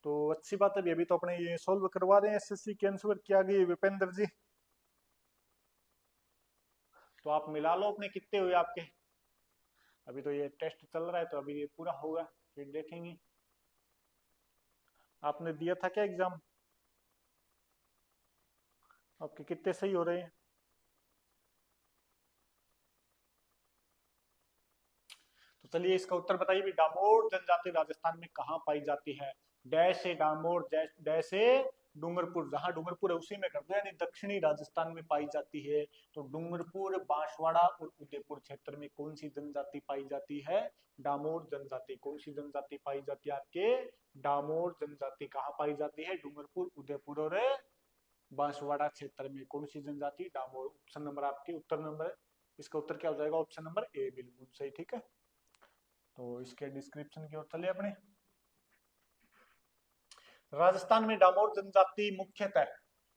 Speaker 1: तो अच्छी बात है। अभी तो अपने ये सोल्व करवा रहे हैं, एसएससी की आंसर की आ गई है विपेंद्र जी। तो आप मिला लो अपने कितने हुए आपके। अभी तो ये टेस्ट चल रहा है तो अभी ये पूरा होगा फिर देखेंगे। आपने दिया था क्या एग्जाम, आपके कितने सही हो रहे हैं। तो चलिए इसका उत्तर बताइए भी, डामोर जनजाति राजस्थान में कहाँ पाई जाती है। डैश से डामोर, डैश से डूंगरपुर, जहां डूंगरपुर है उसी में कर दो, यानी दक्षिणी राजस्थान में पाई जाती है। तो डूंगरपुर, बांसवाड़ा और उदयपुर क्षेत्र में कौन सी जनजाति पाई जाती है, डामोर जनजाति। कौन सी जनजाति पाई जाती है आपके, डामोर जनजाति। कहाँ पाई जाती है, डूंगरपुर, उदयपुर और बांसवाड़ा क्षेत्र में। कौन सी जनजाति, डामोर। ऑप्शन नंबर आपके उत्तर नंबर, इसका उत्तर क्या हो जाएगा, ऑप्शन नंबर ए बिल्कुल सही, ठीक है। तो इसके डिस्क्रिप्शन की ओर चले अपने। राजस्थान में डामोर जनजाति मुख्यतः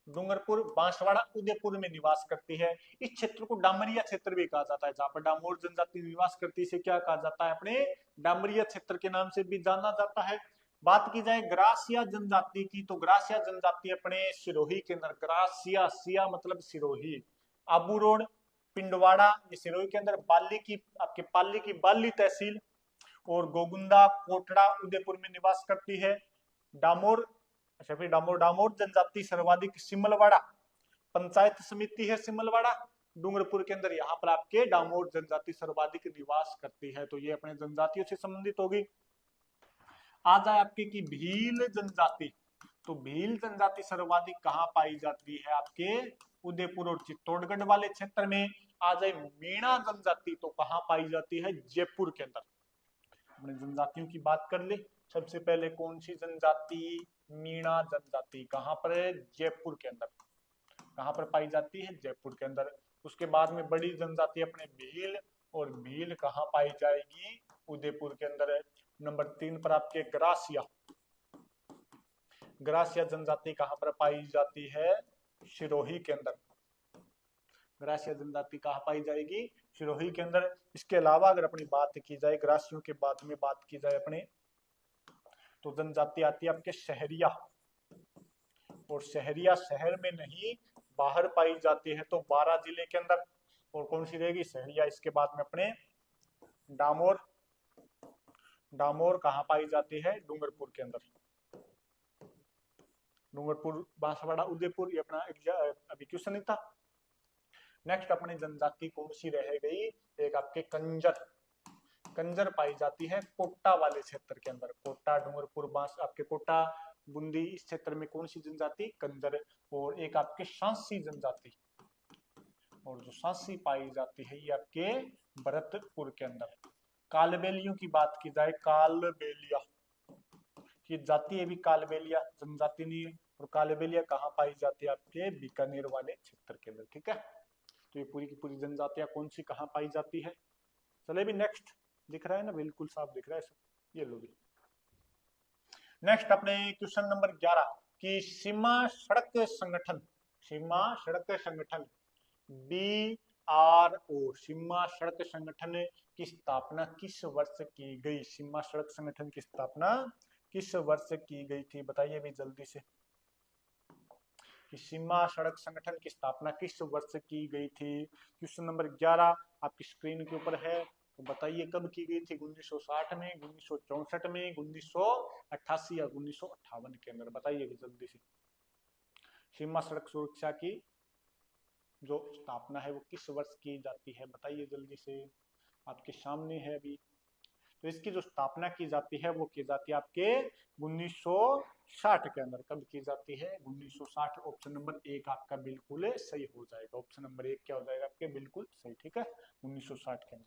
Speaker 1: डूंगरपुर, बांसवाड़ा, उदयपुर में निवास करती है। इस क्षेत्र को डामरिया क्षेत्र भी कहा जाता है, जहां पर डामोर जनजाति निवास करती है, इसे क्या कहा जाता है, अपने डामरिया क्षेत्र के नाम से भी जाना जाता है। बात की जाए ग्रासिया जनजाति की, तो ग्रासिया जनजाति अपने सिरोही के अंदर, ग्रासिया, सिया मतलब सिरोही, आबू रोड, पिंडवाड़ा, ये सिरोही के अंदर, बाली की आपके पाली की बाली तहसील और गोगुंदा, कोटड़ा, उदयपुर में निवास करती है। डामोर, अच्छा फिर डामोर जनजाति सर्वाधिक सिमलवाड़ा पंचायत समिति है, सिमलवाड़ा डूंगरपुर के अंदर, यहाँ पर आपके डामोर जनजाति सर्वाधिक निवास करती है। तो ये अपने जनजातियों से संबंधित होगी। आ जाए आपके की भील जनजाति, तो भील जनजाति सर्वाधिक कहाँ पाई जाती है, आपके उदयपुर और चित्तौड़गढ़ वाले क्षेत्र में। आ जाए मीणा जनजाति, तो कहाँ पाई जाती है, जयपुर के अंदर। अपने जनजातियों की बात कर ले, सबसे पहले कौन सी जनजाति, मीणा जनजाति, कहाँ पर है, जयपुर के अंदर। कहाँ पर पाई जाती है, जयपुर के अंदर। उसके बाद में बड़ी जनजाति अपने भील, और भील कहाँ पाई जाएगी, उदयपुर के अंदर है। नंबर 3 पर आपके ग्रासिया, ग्रासिया जनजाति कहाँ पर पाई जाती है, सिरोही के अंदर। ग्रासिया जनजाति कहाँ पाई जाएगी, सिरोही के अंदर। इसके अलावा अगर अपनी बात की जाए, ग्रासियों के बाद में बात की जाए अपने, तो जनजाति आती है आपके शहरिया, और शहरिया शहर में नहीं बाहर पाई जाती है, तो 12 जिले के अंदर। और कौन सी रहेगी, शहरिया। इसके बाद में अपने डामोर, डामोर कहाँ पाई जाती है, डूंगरपुर के अंदर। डूंगरपुर, बांसवाड़ा, उदयपुर, ये अपना अभी क्वेश्चन नहीं था। नेक्स्ट अपनी जनजाति कौन सी रह गई, एक आपके कंजर, कंजर पाई जाती है कोटा वाले क्षेत्र के अंदर। कोटा, डूंगरपुर, बांस आपके कोटा, बूंदी, इस क्षेत्र में कौन सी जनजाति, कंजर। और एक आपके सांसी जनजाति, और जो सांसी पाई जाती है ये आपके भरतपुर के अंदर। कालबेलियों की बात की जाए, कालबेलिया की जाति है भी, कालबेलिया जनजाति नहीं है। और कालबेलिया कहाँ पाई जाती है, आपके बीकानेर वाले क्षेत्र के अंदर, ठीक है। तो ये पूरी की पूरी जनजातियां कौन सी कहाँ पाई जाती है। चले भी नेक्स्ट, दिख रहा है ना, बिल्कुल साफ दिख रहा है सब, ये लो भी। नेक्स्ट अपने क्वेश्चन नंबर 11 की सीमा सड़क संगठन, सीमा सड़क संगठन BRO, सीमा सड़क संगठन की स्थापना किस वर्ष की गई, सीमा सड़क संगठन की स्थापना किस वर्ष की गई थी, बताइए भी जल्दी से। कि सीमा सड़क संगठन की स्थापना किस वर्ष की गई थी। क्वेश्चन नंबर 11 आपकी स्क्रीन के ऊपर है, तो बताइए कब की गई थी, 1960 में, 1964 में, 1988 या 1958 के अंदर, बताइए जल्दी से। सीमा सड़क सुरक्षा की जो स्थापना है वो किस वर्ष की जाती है, बताइए जल्दी से, आपके सामने है अभी। तो इसकी जो स्थापना की जाती है वो की जाती है आपके 1960 के अंदर। कब की जाती है, 1960। ऑप्शन नंबर 1 आपका बिल्कुल सही हो जाएगा, ऑप्शन नंबर 1 क्या हो जाएगा आपके, बिल्कुल सही, ठीक है, 1960 के अंदर।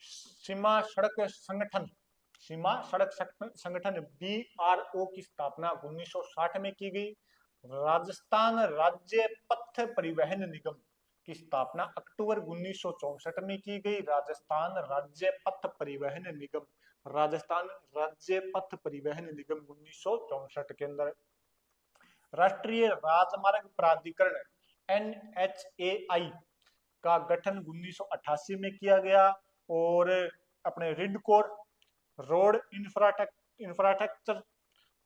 Speaker 1: सीमा सड़क संगठन, सीमा सड़क संगठन BRO की स्थापना 1960 में की गई। राजस्थान राज्य पथ परिवहन निगम की स्थापना अक्टूबर 1964 में की गई। राजस्थान राज्य पथ परिवहन निगम, राजस्थान राज्य पथ परिवहन निगम 1964 के अंदर। राष्ट्रीय राजमार्ग प्राधिकरण NHAI का गठन 1988 में किया गया। और अपने रिडकोर, रोड इंफ्रास्ट्रक्चर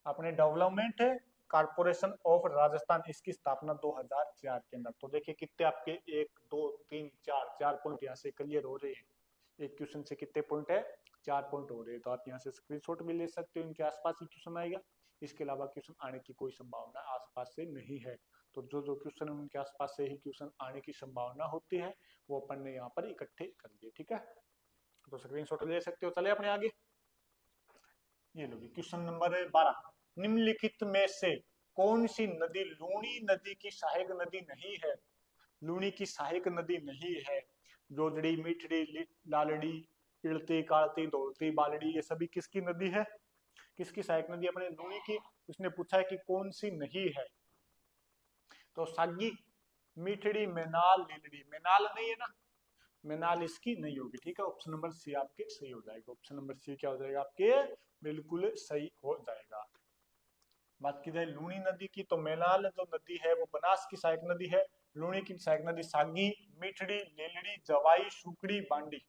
Speaker 1: अपने डेवलपमेंट कारपोरेशन ऑफ राजस्थान, इसकी स्थापना 2004 के अंदर। तो देखिए कितने आपके 1 2 3 4 पॉइंट यहाँ से क्लियर हो रहे हैं। एक क्वेश्चन से कितने पॉइंट है, 4 पॉइंट हो रहे हैं। तो आप यहाँ से स्क्रीनशॉट भी ले सकते हो, इनके आसपास ही क्वेश्चन आएगा, इसके अलावा क्वेश्चन आने की कोई संभावना आसपास से नहीं है। तो जो जो क्वेश्चन है उनके आसपास से ही क्वेश्चन आने की संभावना होती है, वो अपन ने यहाँ पर इकट्ठे कर दिए, ठीक है। तो स्क्रीनशॉट ले सकते हो। चले अपने आगे, ये लो क्वेश्चन नंबर 12, निम्नलिखित में से कौन सी नदी लूणी नदी की सहायक नदी नहीं है, लूणी की सहायक नदी नहीं है। जोजड़ी, मीठड़ी, लालड़ी, इड़ती, कालती, दौड़ती, बालड़ी, ये सभी किसकी नदी है, किसकी सहायक नदी अपने लूणी की। उसने पूछा है कि कौन सी नहीं है, तो सागी, मीठड़ी, मेनाल, लीलड़ी। मेनाल नहीं है ना, मेनाल इसकी नहीं होगी, ठीक है। ऑप्शन नंबर सी आपके सही हो जाएगा, ऑप्शन नंबर सी क्या हो जाएगा आपके, बिल्कुल सही हो जाएगा। बात की जाए लूणी नदी की, तो मैलाल जो नदी है वो बनास की सहायक नदी है। लूणी की सहायक नदी सागी, मीठड़ी, लेलड़ी, जवाई, सुकड़ी, बांडी,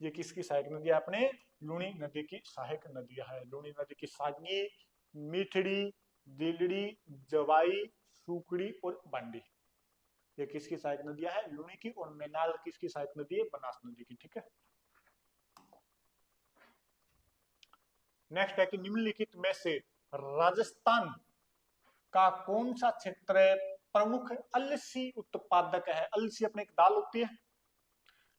Speaker 1: ये किसकी सहायक नदी है? अपने लूणी नदी की सहायक नदियां है। लूणी नदी की सागी, मीठड़ी, दिलड़ी, जवाई, सुकड़ी और बांडी, ये किसकी सहायक नदियां है? लूणी की। और मैनाल किसकी सहायक नदी है? बनास नदी की। ठीक है, नेक्स्ट है कि निम्नलिखित में से राजस्थान का कौन सा क्षेत्र प्रमुख अलसी उत्पादक है? अलसी अपने एक दाल होती है,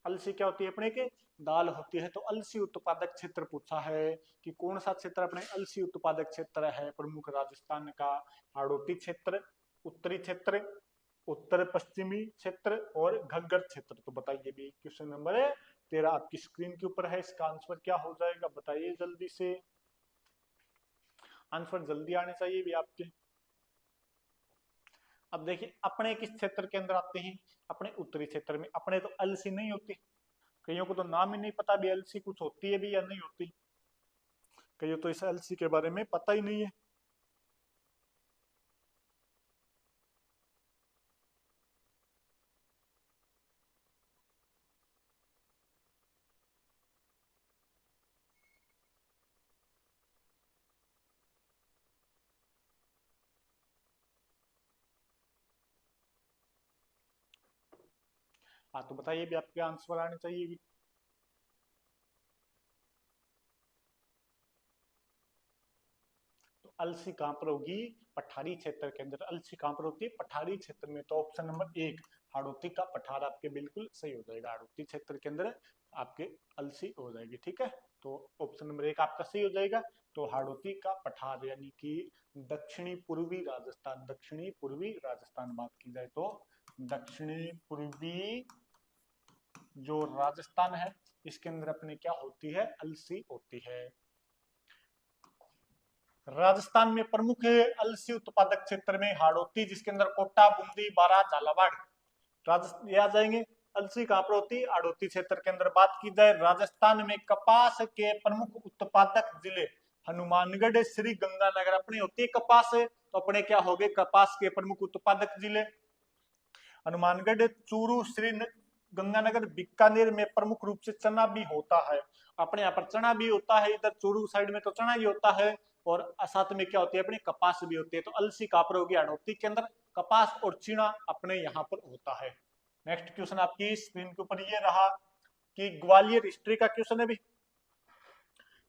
Speaker 1: अलसी क्या होती है? अपने के दाल होती है। तो अलसी उत्पादक क्षेत्र पूछा है कि कौन सा क्षेत्र अपने अलसी उत्पादक क्षेत्र है प्रमुख राजस्थान का? हाड़ौती क्षेत्र, उत्तरी क्षेत्र, उत्तर पश्चिमी क्षेत्र और घग्गर क्षेत्र। तो बताइए भी, क्वेश्चन नंबर 13 आपकी स्क्रीन के ऊपर है, इसका आंसर क्या हो जाएगा? बताइए जल्दी से, आंसर जल्दी आने चाहिए भी आपके। अब देखिए अपने किस क्षेत्र के अंदर आते हैं? अपने उत्तरी क्षेत्र में। अपने तो अलसी नहीं होती, कईयों को तो नाम ही नहीं पता भी अलसी कुछ होती है भी या नहीं होती, कईयों तो इस अलसी के बारे में पता ही नहीं है। हाँ तो बताइए भी, आपके आंसर आने चाहिए भी। तो अलसी कहाँ पर होगी? पठारी क्षेत्र के अंदर। अलसी कहाँ पर होती है? पठारी क्षेत्र में। तो ऑप्शन नंबर 1 हाड़ौती का पठार आपके बिल्कुल सही हो जाएगा। हाड़ौती क्षेत्र के अंदर आपके अलसी हो जाएगी। ठीक है, तो ऑप्शन नंबर 1 आपका सही हो जाएगा। तो हाड़ौती का पठार यानी कि दक्षिणी पूर्वी राजस्थान, दक्षिणी पूर्वी राजस्थान बात की जाए तो दक्षिणी पूर्वी जो राजस्थान है इसके अंदर अपने क्या होती है? अलसी होती है। राजस्थान में प्रमुख अलसी उत्पादक क्षेत्र में हाड़ौती, जिसके अंदर कोटा, बूंदी, बारां, झालावाड़ राजस्थान ये आ जाएंगे। अलसी कहाँ पर होती है? हाड़ौती क्षेत्र के अंदर। बात की जाए राजस्थान में कपास के प्रमुख उत्पादक जिले, हनुमानगढ़, श्री गंगानगर अपनी होती है कपास, तो अपने क्या हो गए? कपास के प्रमुख उत्पादक जिले हनुमानगढ़, चूरू, श्री गंगानगर, बीकानेर में प्रमुख रूप से चना भी होता है। अपने यहाँ पर चना भी होता है, इधर चूरू साइड में तो चना ही होता है, और साथ में क्या होती है? अपनी कपास भी होती है। तो अलसी कहाँ पर होगी? हाड़ौती के अंदर। कपास और चीना अपने यहाँ पर होता है। नेक्स्ट क्वेश्चन आपकी स्क्रीन के ऊपर ये रहा कि ग्वालियर हिस्ट्री का क्वेश्चन है भी,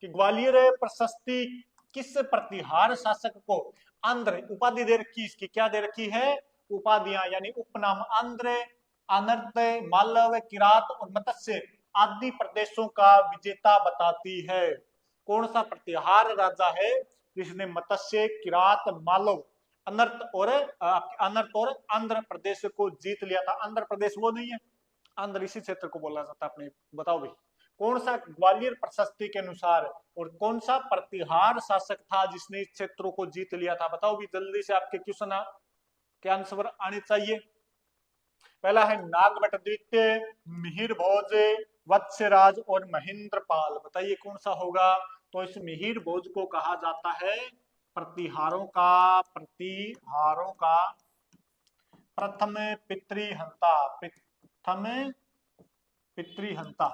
Speaker 1: कि ग्वालियर प्रशस्ति किस प्रतिहार शासक को आंध्र उपाधि दे रखी? इसकी क्या दे रखी है? उपाधियां यानी उपनाम। आंध्र, अनर्त, मालव, किरात और मत्स्य आदि प्रदेशों का विजेता बताती है। कौन सा प्रतिहार राजा है जिसने मत्स्य, किरात, मालव, अनर्त और अनर्त और आंध्र प्रदेश को जीत लिया था? आंध्र प्रदेश वो नहीं है, आंध्र इसी क्षेत्र को बोला जाता है अपने। बताओ भाई कौन सा ग्वालियर प्रशस्ति के अनुसार और कौन सा प्रतिहार शासक था जिसने इस क्षेत्रों को जीत लिया था? बताओ भी जल्दी से, आपके क्वेश्चन के आंसर आने चाहिए। पहला है नागभट्ट द्वितीय, मिहिर भोज, वत्सराज और महेंद्रपाल। बताइए कौन सा होगा? तो इस मिहिर भोज को कहा जाता है प्रतिहारों का प्रथम पितृहंता। प्रथम पितृहंता,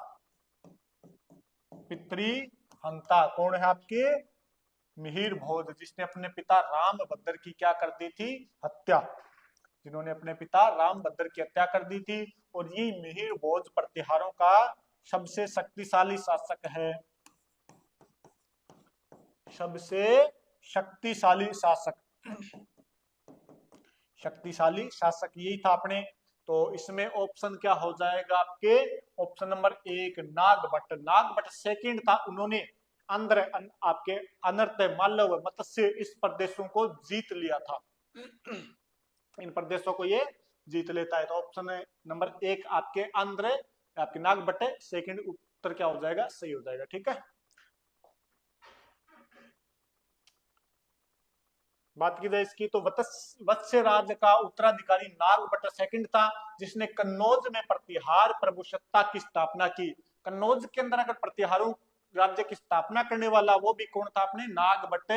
Speaker 1: पितृहंता कौन है आपके? मिहिर भोज, जिसने अपने पिता रामभद्र की क्या कर दी थी? हत्या, जिन्होंने अपने पिता रामभद्र की हत्या कर दी थी। और ये मिहिर भोज प्रतिहारों का सबसे शक्तिशाली शासक है, सबसे शक्तिशाली शासक, शक्तिशाली शासक यही था अपने। तो इसमें ऑप्शन क्या हो जाएगा आपके? Option number 1 Nagabhata. Nagabhata second था, उन्होंने आंध्र आपके अनर्त, मालव, मत्स्य इस प्रदेशों को जीत लिया था। इन प्रदेशों को ये जीत लेता है। तो ऑप्शन नंबर 1 आपके आंध्र, आपके नागभट्ट, सेकंड उत्तर क्या हो जाएगा? सही हो जाएगा। ठीक है, बात की जाए इसकी तो वत्स्यराज का उत्तराधिकारी नागभट्ट सेकंड था, जिसने कन्नौज में प्रतिहार प्रभुसत्ता की स्थापना की। कन्नौज के अंदर अगर प्रतिहारों राज्य की स्थापना करने वाला वो भी कौन था? अपने नागभट्ट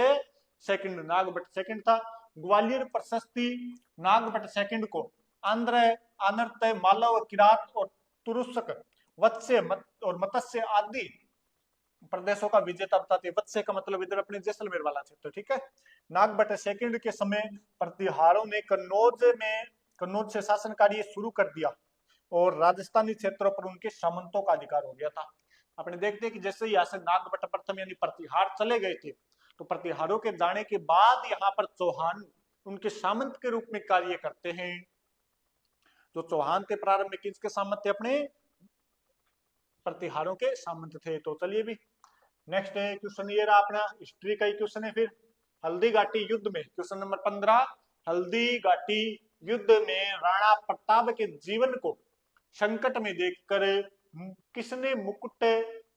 Speaker 1: सेकंड, नागभट्ट सेकंड था। ग्वालियर प्रशस्ति नागभट्ट सेकंड को आंध्र, अनर्त, मालव, किरात और तुरुस्क, वत्स्य और मत्स्य आदि प्रदेशों का विजेता बताते। वत्स्य का मतलब इधर अपने जैसलमेर वाला क्षेत्र, ठीक है। नागभट्ट सेकंड के समय प्रतिहारों ने कन्नौज से शासन कार्य शुरू कर दिया और राजस्थानी क्षेत्रों पर उनके सामंतों का अधिकार हो गया था। अपने देखते हैं कि जैसे यहाँ से नागभट्ट प्रथम यानी प्रतिहार चले गए थे, तो प्रतिहारों के जाने के बाद यहाँ पर चौहान उनके सामंत के रूप में कार्य करते हैं। जो चौहान थे प्रारंभ में किसके सामंत थे? अपने प्रतिहारों के सामंत थे। तो चलिए भी नेक्स्ट क्वेश्चन ये रहा अपना हिस्ट्री का ही क्वेश्चन है। फिर हल्दी घाटी युद्ध में क्वेश्चन नंबर 15, हल्दी घाटी युद्ध में राणा प्रताप के जीवन को संकट में देखकर किसने मुकुट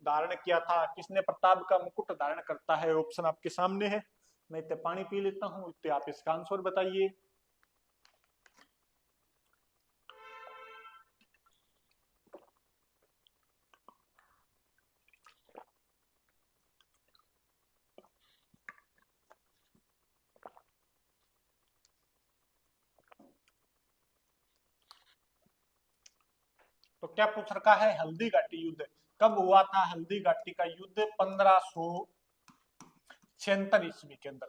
Speaker 1: धारण किया था? किसने प्रताप का मुकुट धारण करता है? ऑप्शन आपके सामने है। मैं इतने पानी पी लेता हूं, इतने आप इसका आंसर बताइए। तो क्या पूछ रखा है? हल्दी घाटी युद्ध कब हुआ था? हल्दी घाटी का युद्ध 1576 ईस्वी के अंदर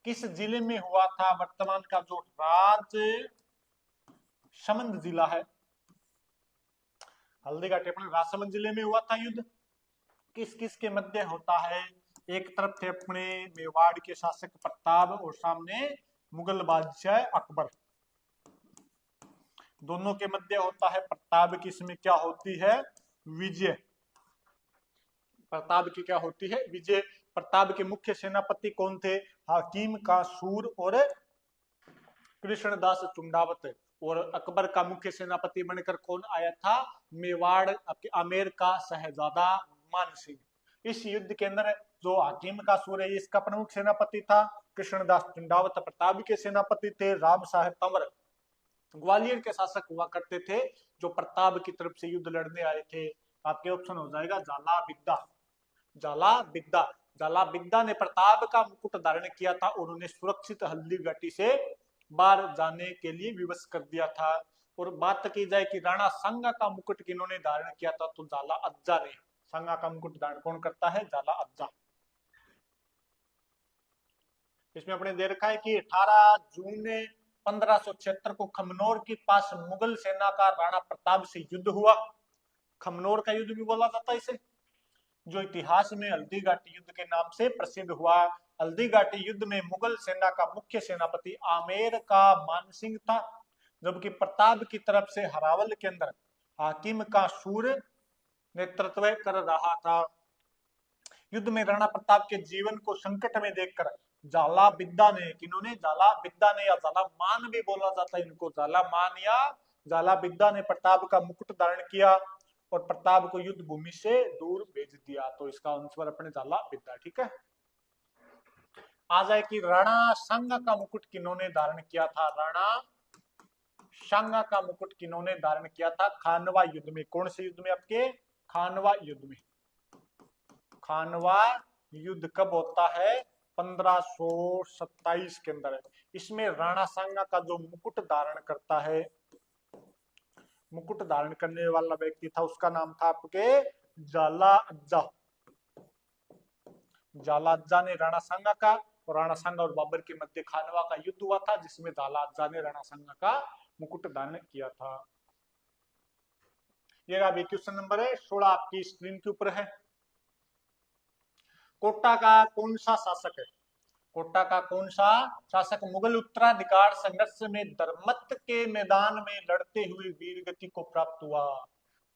Speaker 1: किस जिले में हुआ था? वर्तमान का जो राजसमंद जिला है, हल्दी घाटी अपने राजसमंद जिले में हुआ था युद्ध। किस किस के मध्य होता है? एक तरफ थे अपने मेवाड़ के शासक प्रताप और सामने मुगल बादशाह अकबर। दोनों के मध्य होता है। प्रताप की इसमें क्या होती है? विजय। प्रताप की क्या होती है? विजय। प्रताप के मुख्य सेनापति कौन थे? हाकिम का सूर और कृष्णदास चुंडावत। और अकबर का मुख्य सेनापति बनकर कौन आया था? मेवाड़ आमेर का शहजादा मान सिंह। इस युद्ध के अंदर जो हाकिम का सूर है इसका प्रमुख सेनापति था। कृष्णदास चुंडावत प्रताप के सेनापति थे। राम साहेब तंवर ग्वालियर के शासक हुआ करते थे जो प्रताप की तरफ से युद्ध लड़ने आए थे। आपके ऑप्शन हो जाएगा जाला बिद्दा। जाला बिद्दा। जाला बिद्दा ने प्रताप का मुकुट धारण किया था और उन्हें सुरक्षित हल्दी घाटी से बाहर जाने के लिए विवश कर दिया था। और बात की जाए कि राणा सांगा का मुकुट किन्होंने धारण किया था, तो जाला अज्जा ने। सांगा का मुकुट धारण कौन करता है? जाला अज्जा। इसमें अपने दे रखा है कि 18 जून 1576 को खमनोर के पास मुगल सेना का राणा प्रताप से युद्ध हुआ। खमनोर का युद्ध भी बोला जाता है इसे, जो इतिहास में हल्दी घाटी युद्ध के नाम से प्रसिद्ध हुआ। हल्दी घाटी युद्ध में मुगल सेना का मुख्य सेनापति आमेर का मानसिंह था, जबकि प्रताप की तरफ से हरावल के अंदर हाकिम का सूर नेतृत्व कर रहा था। युद्ध में राणा प्रताप के जीवन को संकट में देखकर जाला बिद्दा ने, किन्होंने? जाला बिद्दा ने, या जाला मान भी बोला जाता है इनको, जाला मान या जाला बिद्दा ने प्रताप का मुकुट धारण किया और प्रताप को युद्ध भूमि से दूर भेज दिया। तो इसका आंसर अपने जाला बिद्दा, ठीक है। आ जाए कि राणा सांगा का मुकुट किन्होंने धारण किया था? राणा सांगा का मुकुट किन्होंने धारण किया था? खानवा युद्ध में। कौन से युद्ध में? आपके खानवा युद्ध में। खानवा युद्ध कब होता है? 1527 के अंदर है। इसमें राणा सांगा का जो मुकुट धारण करता है, मुकुट धारण करने वाला व्यक्ति था, उसका नाम था आपके जाला अज्जा। जाला अज्जा ने राणा सांगा का, और राणा सांगा और बाबर के मध्य खानवा का युद्ध हुआ था, जिसमें जाला अज्जा ने राणा सांगा का मुकुट धारण किया था। ये अभी क्वेश्चन नंबर 16 आपकी स्क्रीन के ऊपर है। कोटा का कौन सा शासक है? कोटा का कौन सा शासक मुगल उत्तराधिकार संघर्ष में दरमत के मैदान में लड़ते हुए वीर गति को प्राप्त हुआ?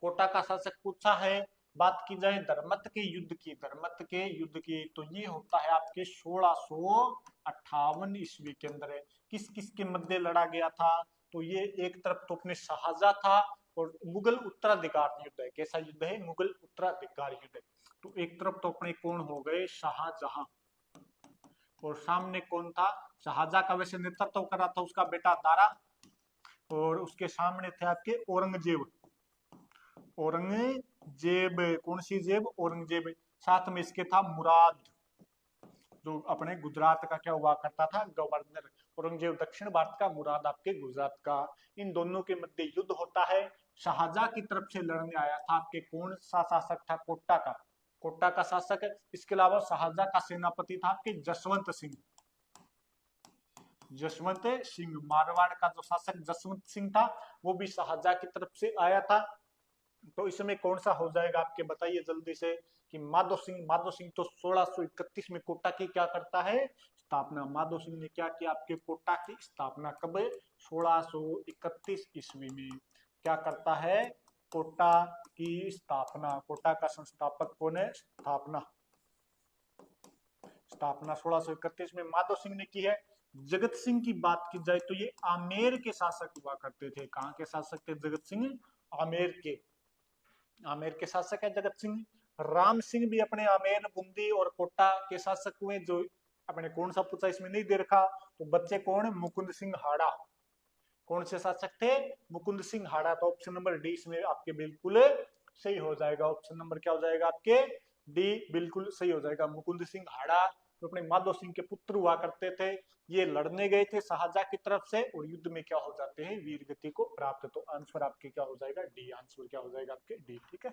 Speaker 1: कोटा का शासक पूछा है। बात की जाए दरमत के युद्ध की, दरमत के युद्ध की, तो ये होता है आपके 1658 ईस्वी के अंदर है। किस किस के मध्य लड़ा गया था? तो ये एक तरफ तो अपने शाहजहां था और मुगल उत्तराधिकार युद्ध है। कैसा युद्ध है? मुगल उत्तराधिकार युद्ध है। तो एक तरफ तो अपने कौन हो गए? शाहजहां, और सामने कौन था? शाहजहां का वैसे नेतृत्व करा था उसका बेटा दारा, और उसके सामने थे आपके औरंगजेब। औरंगजेब, कौन सी जेब? औरंगजेब। साथ में इसके था मुराद, जो अपने गुजरात का क्या हुआ करता था, गवर्नर। औरंगजेब दक्षिण भारत का, मुराद आपके गुजरात का। इन दोनों के मध्य युद्ध होता है। शाहजहां की तरफ से लड़ने आया था आपके कौन सा शासक था, कोटा का, कोटा का शासक है। इसके अलावा शाहजहां का सेनापति था आपके जसवंत सिंह, जसवंत सिंह। मारवाड़ का जो शासक जसवंत सिंह था वो भी शाहजहां की तरफ से आया था। तो इसमें कौन सा हो जाएगा आपके, बताइए जल्दी से। कि माधो सिंह, माधो सिंह तो 1631 में कोटा की क्या करता है, स्थापना। माधो सिंह ने क्या किया आपके, कोटा की स्थापना कब, 1631 ईस्वी में क्या करता है, कोटा की स्थापना। कोटा का संस्थापक कौन है, स्थापना, स्थापना 1631 में माधो सिंह ने की है। जगत सिंह की बात की जाए तो ये आमेर के शासक हुआ करते थे। कहाँ के शासक थे जगत सिंह, आमेर के, आमेर के शासक है जगत सिंह। राम सिंह भी अपने आमेर, बूंदी और कोटा के शासक हुए। जो अपने कौन सा पूछा इसमें नहीं दे रखा, तो बच्चे कौन, मुकुंद सिंह हाड़ा। कौन से शासक थे, मुकुंद सिंह हाड़ा। तो ऑप्शन नंबर डी इसमें आपके बिल्कुल सही हो जाएगा। ऑप्शन नंबर क्या हो जाएगा आपके, डी बिल्कुल सही हो जाएगा। मुकुंद सिंह हाड़ा जो अपने माधो सिंह के पुत्र हुआ करते थे, ये लड़ने गए थे शाहजहां की तरफ से और युद्ध में क्या हो जाते हैं, वीर गति को प्राप्त। तो आंसर आपके क्या हो जाएगा, डी। आंसर क्या हो जाएगा आपके, डी। ठीक है,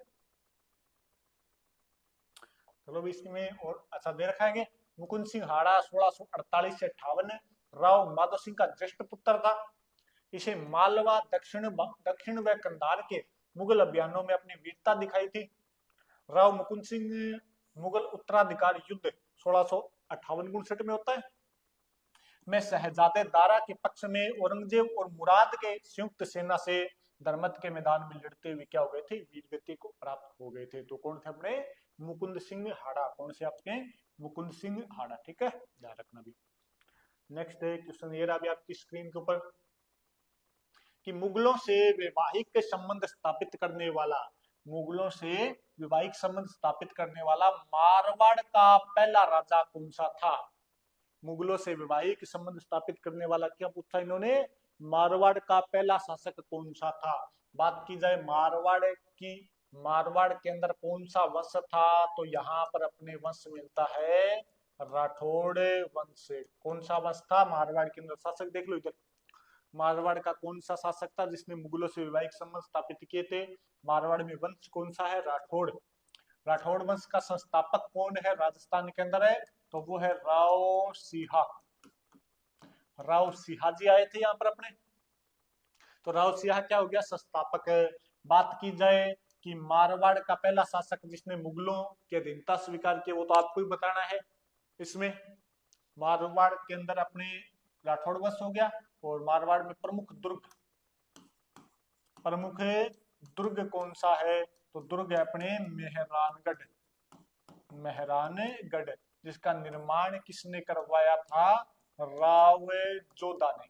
Speaker 1: चलो भी इसमें और अच्छा दे रखा है। मुकुंद सिंह हाड़ा 1648 से 58 राव माधो सिंह का ज्येष्ठ पुत्र था। इसे मालवा, दक्षिण व कंधार के मुगल अभियानों में अपनी वीरता दिखाई थी। राव मुकुंद सिंह मुगल उत्तराधिकार युद्ध 1658-59 में होता है, में शहजादे दारा के पक्ष में औरंगजेब और मुराद के संयुक्त सेना से धर्मत के मैदान में लड़ते हुए क्या हो गए थे, वीरगति को प्राप्त हो गए थे। तो कौन थे अपने, मुकुंद सिंह हाड़ा। कौन से आपके, मुकुंद सिंह हाड़ा। ठीक है, ध्यान रखना भी। नेक्स्ट क्वेश्चन ये रहा भी आपकी स्क्रीन के ऊपर, कि मुगलों से वैवाहिक संबंध स्थापित करने वाला, मुगलों से वैवाहिक संबंध स्थापित करने वाला मारवाड़ का पहला राजा कौन सा था। मुगलों से वैवाहिक संबंध स्थापित करने वाला क्या पूछा इन्होंने, मारवाड़ का पहला शासक कौन सा था। बात की जाए मारवाड़ की, मारवाड़ के अंदर कौन सा वंश था, तो यहाँ पर अपने वंश मिलता है राठौड़ वंश। कौन सा वंश था मारवाड़ के अंदर, शासक देख लो इधर। मारवाड़ का कौन सा शासक था जिसने मुगलों से वैवाहिक संबंध स्थापित किए थे, मारवाड़ में वंश कौन सा है, राठौड़। राठौड़ वंश का संस्थापक कौन है, राजस्थान के अंदर है, तो वो है राव सिंहा। राव सिंहा जी आए थे यहाँ पर अपने, तो राव सिंहा क्या हो गया, संस्थापक। बात की जाए कि मारवाड़ का पहला शासक जिसने मुगलों के अधीनता स्वीकार की, वो तो आपको ही बताना है इसमें। मारवाड़ के अंदर अपने राठौड़ वंश हो गया, और मारवाड़ में प्रमुख दुर्ग, प्रमुख दुर्ग कौन सा है, तो दुर्ग है अपने मेहरानगढ़, मेहरानगढ़, जिसका निर्माण किसने करवाया था, राव जोधा ने।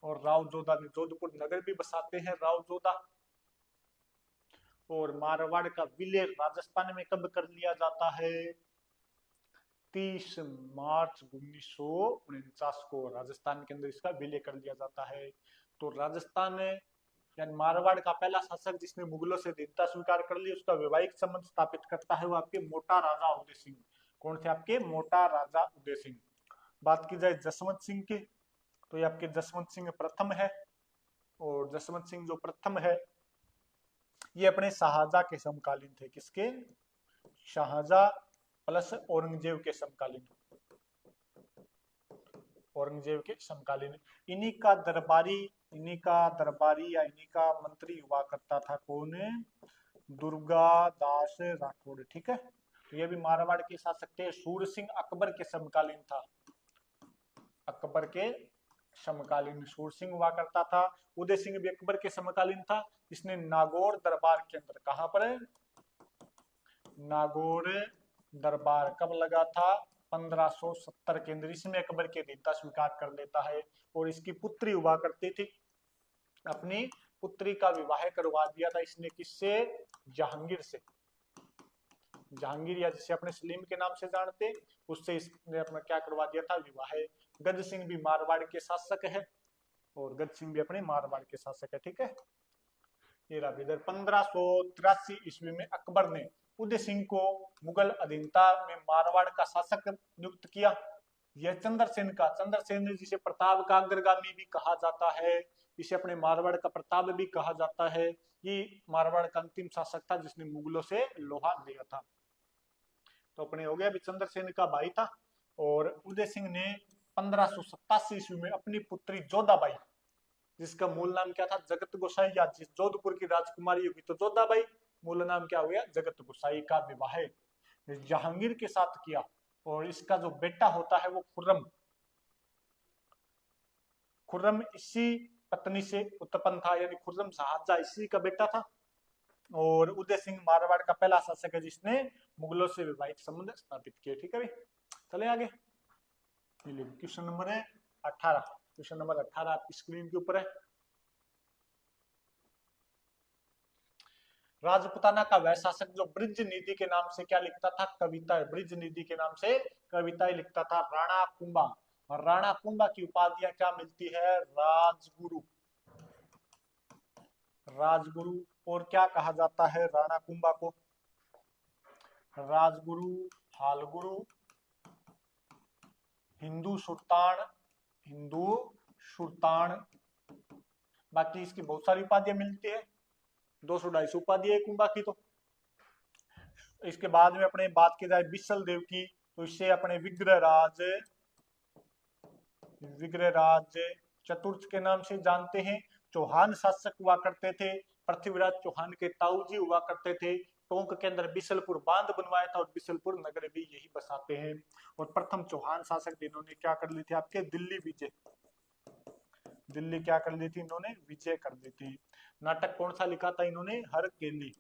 Speaker 1: और राव जोधा ने जोधपुर नगर भी बसाते हैं राव जोधा। और मारवाड़ का विलय राजस्थान में कब कर लिया जाता है, 30 मार्च 1949 को राजस्थान के अंदर इसका विलय कर लिया जाता है। तो राजस्थान यानी मारवाड़ का पहला शासक जिसने मुगलों से दीनता स्वीकार कर ली, उसका वैवाहिक संबंध स्थापित करता है वो आपके मोटा राजा उदय सिंह। कौन थे आपके, मोटा राजा उदय सिंह। बात की जाए जसवंत सिंह की, तो ये आपके जसवंत सिंह प्रथम है। और जसवंत सिंह जो प्रथम है ये अपने शाहजहां के समकालीन थे। किसके, शाहजहां प्लस औरंगजेब के समकालीन, औरंगजेब के समकालीन। इन्हीं का दरबारी, इन्हीं का दरबारी या इन्हीं का मंत्री हुआ करता था कौन, दुर्गा दास राठौड़। ठीक है, तो ये भी मारवाड़ के शासक थे। सूर सिंह अकबर के समकालीन था, अकबर के समकालीन सूर सिंह हुआ करता था। उदय सिंह भी अकबर के समकालीन था, इसने नागौर दरबार के अंदर, कहां पर है, नागौर दरबार कब लगा था, 1570 के अंदर। इसमें अकबर के अधीनता स्वीकार कर लेता है। और इसकी पुत्री हुआ करती थी, अपनी पुत्री का विवाह करवा दिया था इसने, किससे, जहांगीर से। जहांगीर या जिसे अपने सलीम के नाम से जानते, उससे इसने अपना क्या करवा दिया था, विवाह। गज सिंह भी मारवाड़ के शासक है, और गज सिंह भी अपने मारवाड़ के शासक है। ठीक है, ये रहा इधर 1583 ईस्वी में अकबर ने उदय सिंह को मुगल अधीनता में मारवाड़ का शासक नियुक्त किया। यह चंद्रसेन का, चंद्रसेन जिसे प्रताप का अग्रगामी भी कहा जाता है, इसे अपने मारवाड़ का प्रताप भी कहा जाता है, ये मारवाड़ का अंतिम शासक था जिसने मुगलों से लोहा लिया था। तो अपने हो गया, अभी चंद्रसेन का भाई था। और उदय सिंह ने 1587 ईस्वी में अपनी पुत्री जोधाबाई, जिसका मूल नाम क्या था, जगत गोसाई, या जिस जोधपुर की राजकुमारी होगी तो जोधाबाई, मूल नाम क्या हो गया, जगत गोसाई, का विवाह जहांगीर के साथ किया। और इसका जो बेटा होता है वो खुर्रम, खुर्रम इसी पत्नी से उत्पन्न था, यानी खुर्रम शाहजहां इसी का बेटा था। और उदय सिंह मारवाड़ का पहला शासक है जिसने मुगलों से वैवाहिक संबंध स्थापित किए। ठीक है भाई, चले आगे। क्वेश्चन नंबर है 18, क्वेश्चन नंबर 18 आपकी स्क्रीन के ऊपर है। राजपुताना का वह शासक जो ब्रिज निधि के नाम से क्या लिखता था, कविता, ब्रिज निधि के नाम से कविताएं लिखता था, राणा कुंभा। और राणा कुंभा की उपाधियां क्या मिलती है, राजगुरु, राजगुरु। और क्या कहा जाता है राणा कुंभा को, राजगुरु, हालगुरु, हिंदू सुल्तान, हिंदू सुल्तान। बाकी इसकी बहुत सारी उपाधियां मिलती है, 200-250 उपाधि है कुंभा की। तो इसके बाद में अपने बात की जाए बिसल देव की, तो इससे अपने विग्रहराज, विग्रहराज चतुर्थ के नाम से जानते हैं। चौहान शासक हुआ करते थे, पृथ्वीराज चौहान के ताऊ जी हुआ करते थे। टोंक के अंदर बिसलपुर बांध बनवाया था और बिसलपुर नगर भी यही बसाते हैं। और प्रथम चौहान शासक जिन्होंने क्या कर ली थी आपके, दिल्ली विजय, दिल्ली क्या कर ली थी इन्होंने, विजय कर ली थी। नाटक कौन सा लिखा था इन्होंने, हरकेली,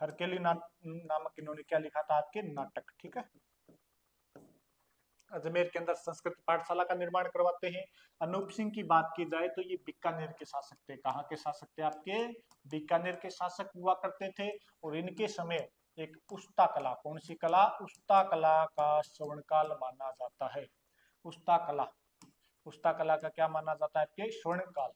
Speaker 1: हरकेली नामक इन्होंने क्या लिखा था आपके, नाटक। ठीक है। अजमेर के अंदर संस्कृत पाठशाला का निर्माण करवाते हैं। अनूप सिंह की बात की जाए तो ये बीकानेर के शासक थे। कहाँ के शासक थे आपके, बीकानेर के शासक हुआ करते थे। और इनके समय एक उस्ता कला, कौन सी कला, उस्ता कला का स्वर्णकाल माना जाता है। उस्ता कला, उस्ता कला का क्या माना जाता है आपके, स्वर्णकाल,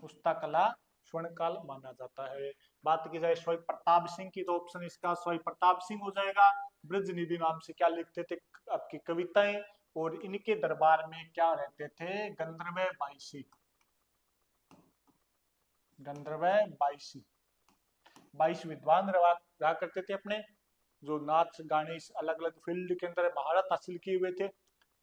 Speaker 1: उस्ता कला स्वर्णकाल माना जाता है। बात की जाए स्वयं प्रताप सिंह की, तो ऑप्शन इसका स्वयं प्रताप सिंह हो जाएगा। ब्रज निधि नाम से क्या लिखते थे आपकी कविताएं। और इनके दरबार में क्या रहते थे, गंधर्व बाईसी, गंधर्व बाईसी, 22 विद्वान रहा करते थे अपने, जो नाच गाने अलग अलग फील्ड के अंदर महारत हासिल किए हुए थे।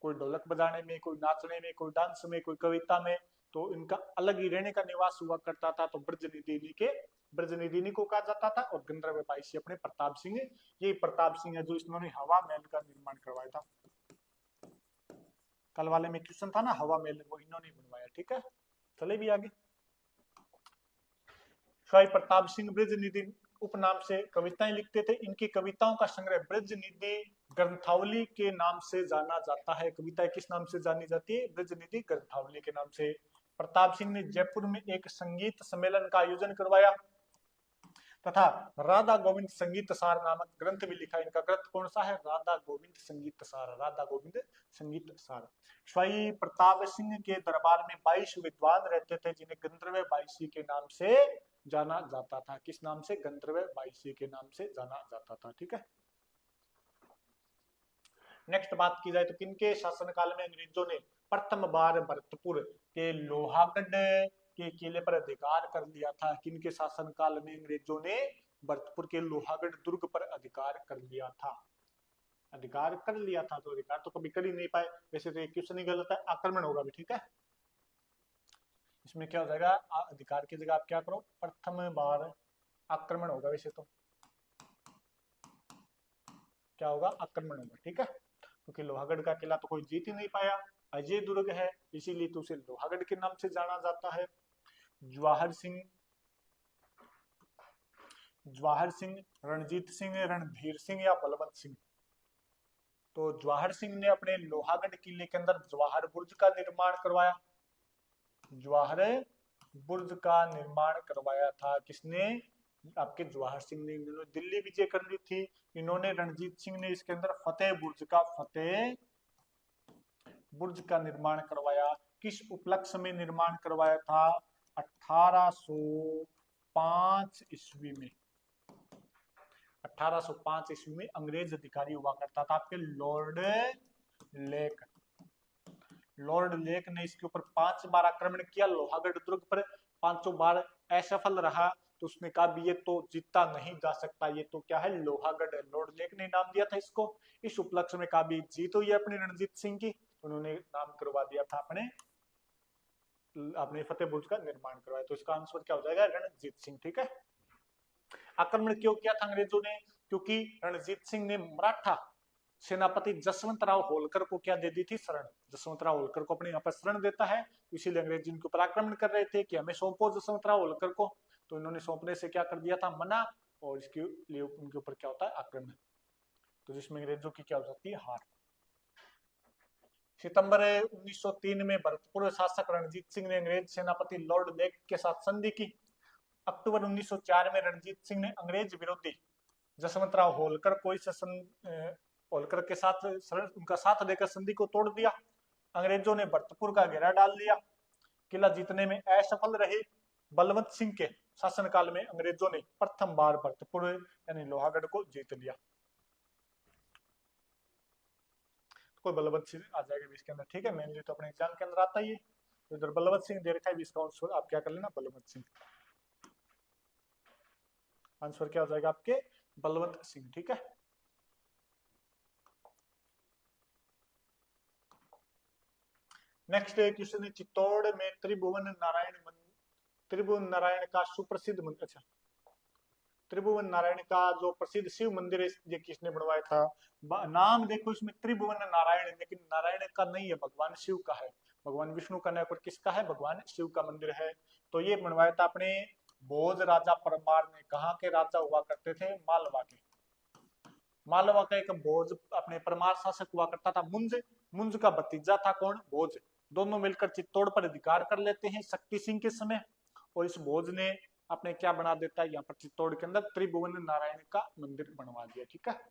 Speaker 1: कोई ढोलक बजाने में, कोई नाचने में, कोई डांस में, कोई कविता में। तो इनका अलग ही रहने का निवास हुआ करता था। तो ब्रजनिधि के, ब्रजनिधि को कहा जाता था। और गंधर्व बाईसी अपने प्रताप सिंह, ये प्रताप सिंह है जो इन्होंने हवा महल का निर्माण करवाया था। कल वाले में क्वेश्चन था ना हवा महल, वो इन्होंने बनवाया। ठीक है, चले भी आगे। स्वयं प्रताप सिंह ब्रजनिधि उपनाम से कविताएं लिखते थे। इनकी कविताओं का संग्रह ब्रजनिधि ग्रंथावली के नाम से जाना जाता है। कविताएं किस नाम से जानी जाती है, ब्रजनिधि ग्रंथावली के नाम से। प्रताप सिंह ने जयपुर में एक संगीत सम्मेलन का आयोजन करवाया तथा राधा गोविंद संगीत सार नामक ग्रंथ भी लिखा। इनका ग्रंथ कौन सा है, राधा गोविंद संगीत सार, राधा गोविंद संगीत सार। स्वयं प्रताप सिंह के दरबार में 22 विद्वान रहते थे जिन्हें गंधर्व बाईसी के नाम से जाना जाता था। किस नाम से, गंधर्व बाईसी के नाम से जाना जाता था। ठीक है। नेक्स्ट बात की जाए तो किनके शासनकाल में अंग्रेजों ने प्रथम बार भरतपुर के लोहागढ़ के किले पर अधिकार कर लिया था। किनके शासनकाल में अंग्रेजों ने भरतपुर के लोहागढ़ दुर्ग पर अधिकार कर लिया था, अधिकार कर लिया था। तो अधिकार तो कभी कर ही नहीं पाए। वैसे तो क्वेश्चन ही गलत है, आक्रमण होगा भी। ठीक है, इसमें क्या हो जाएगा, अधिकार की जगह आप क्या करो, प्रथम बार आक्रमण होगा। वैसे तो क्या होगा, आक्रमण होगा। ठीक है, क्योंकि लोहागढ़ का किला तो कोई जीत ही नहीं पाया, अजय दुर्ग है, इसीलिए तो उसे लोहागढ़ के नाम से जाना जाता है। जवाहर सिंह, जवाहर सिंह, रणजीत सिंह, रणधीर सिंह या बलवंत सिंह। तो जवाहर सिंह ने अपने लोहागढ़ किले के अंदर जवाहर बुर्ज का निर्माण करवाया, जवाहर बुर्ज का निर्माण करवाया था। किसने, आपके जवाहर सिंह ने। इन्होंने दिल्ली विजय कर ली थी। इन्होंने, रणजीत सिंह ने इसके अंदर फतेह बुर्ज का, फतेह बुर्ज का निर्माण करवाया। किस उपलक्ष्य में निर्माण करवाया था, 1805 1805 ईस्वी में 1805 ईस्वी में अंग्रेज अधिकारी हुआ करता था आपके लॉर्ड लेक। लॉर्ड लेक ने इसके ऊपर 5 बार आक्रमण किया लोहागढ़ दुर्ग पर, 5 बार असफल रहा। तो उसने कहा भी ये तो जीता नहीं जा सकता, ये तो क्या है लोहागढ़ है। लॉर्ड लेक ने नाम दिया था इसको। इस उपलक्ष्य में कहा भी जीत हुई है अपनी रणजीत सिंह की, उन्होंने नाम करवा दिया था अपने फतेह बुर्ज का निर्माण करवाया। तो इसका आंसर क्या हो जाएगा रणजीत सिंह। ठीक है। आक्रमण क्यों किया था अंग्रेजों ने? क्योंकि रणजीत सिंह ने मराठा सेनापति जसवंत राव होलकर को क्या दे दी थी शरण। जसवंत राव होलकर को अपने यहाँ पर शरण देता है, इसीलिए अंग्रेज इनके ऊपर आक्रमण कर रहे थे कि हमें सौंपो जसवंत राव होलकर को। तो इन्होंने सौंपने से क्या कर दिया था मना, और इसके लिए उनके ऊपर क्या होता है आक्रमण। तो जिसमें अंग्रेजों की क्या हो जाती है हार। सितंबर 1903 में भरतपुर शासक रणजीत सिंह ने अंग्रेज सेनापति लॉर्ड लेक के साथ संधि की। अक्टूबर 1904 में रणजीत सिंह ने अंग्रेज विरोधी जसवंत राव होलकर को होलकर के साथ उनका साथ देकर संधि को तोड़ दिया। अंग्रेजों ने भरतपुर का घेरा डाल लिया, किला जीतने में असफल रहे। बलवंत सिंह के शासनकाल में अंग्रेजों ने प्रथम बार भरतपुर यानी लोहागढ़ को जीत लिया। कोई बलवंत सिंह आ जाएगा इसके अंदर। ठीक है, मेनली तो अपने एग्जाम के अंदर आता ही है। इधर बलवंत सिंह दे रखा है, इसका आंसर आप क्या कर लेना बलवंत सिंह। आंसर क्या हो जाएगा आपके बलवंत सिंह। ठीक है। नेक्स्ट क्वेश्चन है चित्तौड़ में त्रिभुवन नारायण का सुप्रसिद्ध मंदिर। अच्छा, त्रिभुवन नारायण का जो प्रसिद्ध शिव मंदिर है ये किसने बनवाया था? नाम देखो इसमें त्रिभुवन नारायण, लेकिन नारायण का नहीं है, भगवान शिव का है। भगवान विष्णु का नहीं, पर किसका है? भगवान शिव का मंदिर है। तो ये बनवाया था अपने भोज राजा परमार ने। कहाँ के राजा हुआ करते थे? मालवा के। मालवा का एक भोज अपने परमार शासक हुआ करता था मुंज। मुंज का भतीजा था कौन? भोज। दोनों मिलकर चित्तौड़ पर अधिकार कर लेते हैं शक्ति सिंह के समय। और इस भोज ने अपने क्या बना देता है यहाँ पर चित्तौड़ के अंदर त्रिभुवन नारायण का मंदिर बनवा दिया। ठीक है।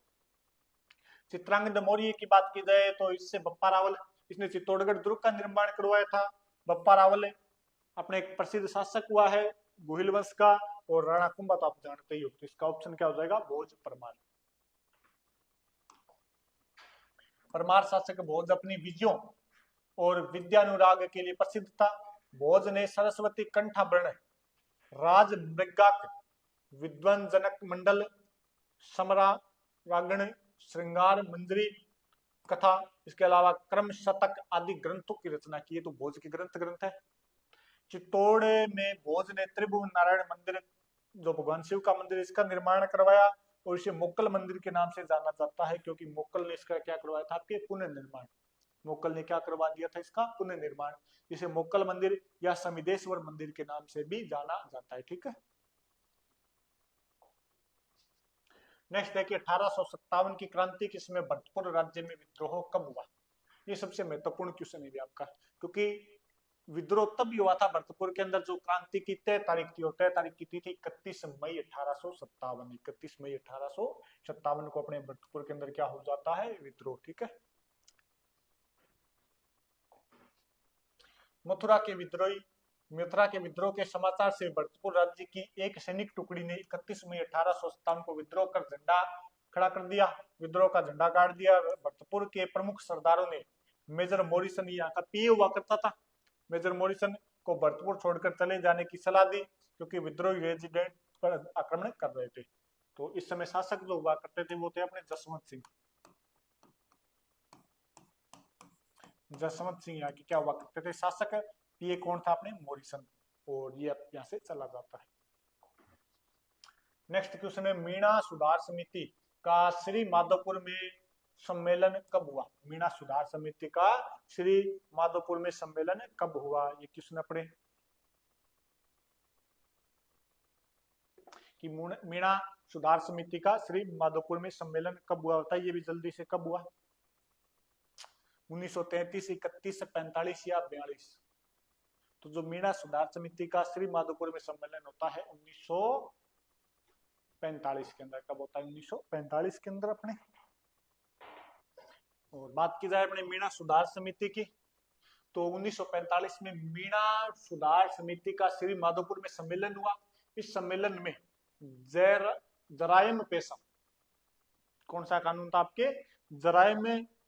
Speaker 1: चित्रांगद मौर्य की बात की जाए तो इससे बप्पा रावल, इसने चित्तौड़गढ़ दुर्ग का निर्माण करवाया था। बप्पा रावल अपने एक प्रसिद्ध शासक हुआ है गोहिल वंश का, और राणा कुंभा तो आप जानते ही हो। तो इसका ऑप्शन क्या हो जाएगा? भोज परमार। परमार शासक भोज अपनी विजयों और विद्यानुराग के लिए प्रसिद्ध था। भोज ने सरस्वती कंठाभरण, राज मृगाक, विद्वान जनक मंडल, समरा रागण, श्रृंगार मंजरी कथा, इसके अलावा क्रम शतक आदि ग्रंथों की रचना की है। तो भोज के ग्रंथ है। चित्तौड़ में भोज ने त्रिभुवन नारायण मंदिर जो भगवान शिव का मंदिर, इसका निर्माण करवाया, और इसे मोक्कल मंदिर के नाम से जाना जाता है, क्योंकि मोक्कल ने इसका क्या करवाया था? आपके पुनर्निर्माण। मोक्कल ने क्या करवा दिया था? इसका पुनर्निर्माण। इसे मोक्कल मंदिर या समिदेश्वर मंदिर के नाम से भी जाना जाता है। ठीक है। नेक्स्ट देखिए 1857 की क्रांति के समय भरतपुर राज्य में विद्रोह कब हुआ? ये सबसे महत्वपूर्ण क्वेश्चन है आपका, क्योंकि विद्रोह तब हुआ था भरतपुर के अंदर। जो क्रांति की तय तारीख थी, तय तारीख की थी 31 मई 1857। 31 मई 1857 को अपने भरतपुर के अंदर क्या हो जाता है? विद्रोह। ठीक है। मथुरा के विद्रोह के समाचार से भरतपुर राज्य की एक सैनिक टुकड़ी ने 31 मई 1857 को विद्रोह कर झंडा खड़ा कर दिया। विद्रोह का झंडा गाड़ दिया। भरतपुर के प्रमुख सरदारों ने मेजर मॉरिसन, यहाँ का पीए हुआ करता था, मेजर मॉरिसन को भरतपुर छोड़कर चले जाने की सलाह दी, क्योंकि विद्रोही रेजिडेंट पर आक्रमण कर रहे थे। तो इस समय शासक जो हुआ करते थे वो थे अपने जसवंत सिंह। जसवंत सिंह यहाँ की क्या हुआ करते थे? शासक। ये कौन था? अपने मॉरिसन। और ये यहाँ से चला जाता है। नेक्स्ट क्वेश्चन है मीणा सुधार समिति का श्री माधोपुर में सम्मेलन कब हुआ? मीणा सुधार समिति का श्री माधोपुर में सम्मेलन कब हुआ? ये क्वेश्चन अपने कि मीणा सुधार समिति का श्री माधोपुर में सम्मेलन कब हुआ? होता है ये भी जल्दी से, कब हुआ? 1933, 31, 45 या 42? तो जो मीणा सुधार समिति का श्री माधोपुर में सम्मेलन होता है 1945 के अंदर। कब होता है? 1945 के अंदर अपने। और बात की जाए अपने मीणा सुधार समिति की, तो 1945 में मीणा सुधार समिति का श्री माधोपुर में सम्मेलन हुआ। इस सम्मेलन में जराइम पेशा, कौन सा कानून था आपके, जराइम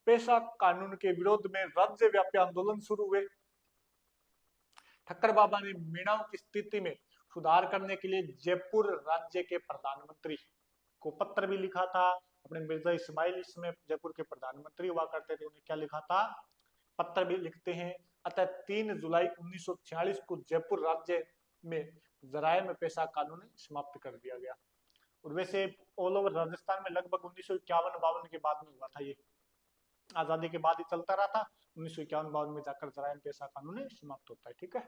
Speaker 1: पेशा कानून के विरोध में राज्यव्यापी आंदोलन शुरू हुए। ठक्कर बाबा ने मीणाओं की स्थिति में सुधार करने के लिए जयपुर राज्य के प्रधानमंत्री को पत्र भी लिखा था। अपने मिर्जा इस्माइल इसमें जयपुर के प्रधानमंत्री हुआ करते थे, उन्हें क्या लिखा था, पत्र भी लिखते हैं। अतः 3 जुलाई 1946 को जयपुर राज्य में जराइम पेशा कानून समाप्त कर दिया गया। और वैसे ऑल ओवर राजस्थान में लगभग 1951-52 के बाद में हुआ था, ये आजादी के बाद ही चलता रहा था। 1951-52 में जाकर जराइम पेशा कानून समाप्त होता है। ठीक है,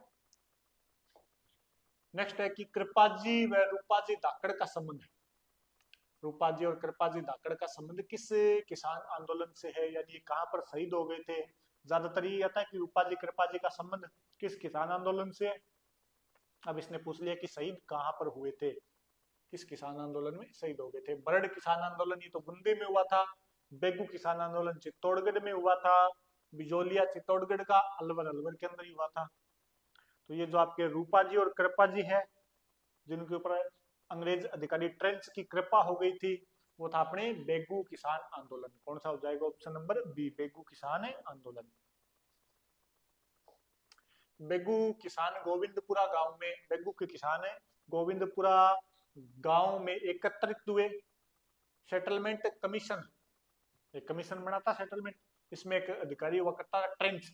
Speaker 1: नेक्स्ट है कि कृपाजी व रूपाजी धाकड़ का संबंध है। रूपाजी और कृपाजी धाकड़ का संबंध किस किसान आंदोलन से है, यानी कहां पर शहीद हो गए थे। ज्यादातर ये आता है कि रूपाजी कृपाजी का संबंध किस किसान आंदोलन से है। अब इसने पूछ लिया कि शहीद कहां पर हुए थे, किस किसान आंदोलन में शहीद हो गए थे। बरड़ किसान आंदोलन ये तो बूंदी में हुआ था। बेगू किसान आंदोलन चित्तौड़गढ़ में हुआ था। बिजोलिया चित्तौड़गढ़ का, अलवर अलवर के अंदर ही हुआ था। तो ये जो आपके रूपाजी और कृपाजी है, जिनके ऊपर अंग्रेज अधिकारी ट्रेंच की कृपा हो गई थी, वो था अपने बेगू किसान आंदोलन। कौन सा हो जाएगा, ऑप्शन नंबर बी, बेगू किसान आंदोलन। बेगू किसान गोविंदपुरा गांव में, बेगू के किसान है गोविंदपुरा गांव में एकत्रित हुए। सेटलमेंट कमीशन, एक कमीशन बना था सेटलमेंट, इसमें एक अधिकारी हुआ करता था ट्रेंच,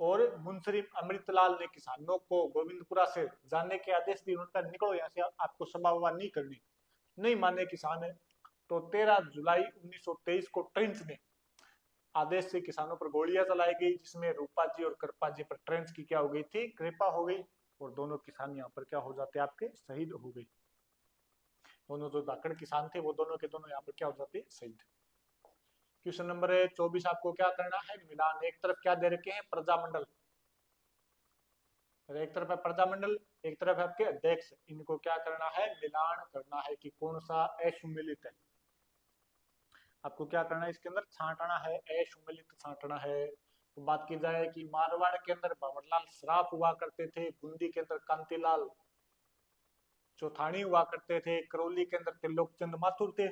Speaker 1: और मुंसरिफ अमृतलाल ने किसानों को गोविंदपुरा से जाने के आदेश दिए। उनका निकलो यहाँ से, आपको सभा वभा नहीं करनी। नहीं माने किसान है, तो 13 जुलाई 1923 को ट्रेंच ने आदेश से किसानों पर गोलियां चलाई गई, जिसमें रूपाजी और कृपाजी पर ट्रेंच की क्या हो गई थी, कृपा हो गई, और दोनों किसान यहाँ पर क्या हो जाते, आपके शहीद हो गए। दोनों जो धाकड़ किसान थे वो दोनों के दोनों यहाँ पर क्या हो जाते, शहीद। क्वेश्चन नंबर 24 आपको क्या करना है, मिलान। एक तरफ क्या दे रखे हैं, प्रजामंडल, एक तरफ है प्रजामंडल, एक तरफ है आपके अध्यक्ष। इनको क्या करना है, मिलान करना है कि कौन सा असुमिलित है। आपको क्या करना है, इसके अंदर छांटना है, असुमिलित छांटना है। तो बात की जाए कि मारवाड़ के अंदर भंवरलाल सराफ हुआ करते थे, बूंदी के अंदर कांतिलाल चौथानी हुआ करते थे, करौली के अंदर त्रिलोकचंद माथुर थे,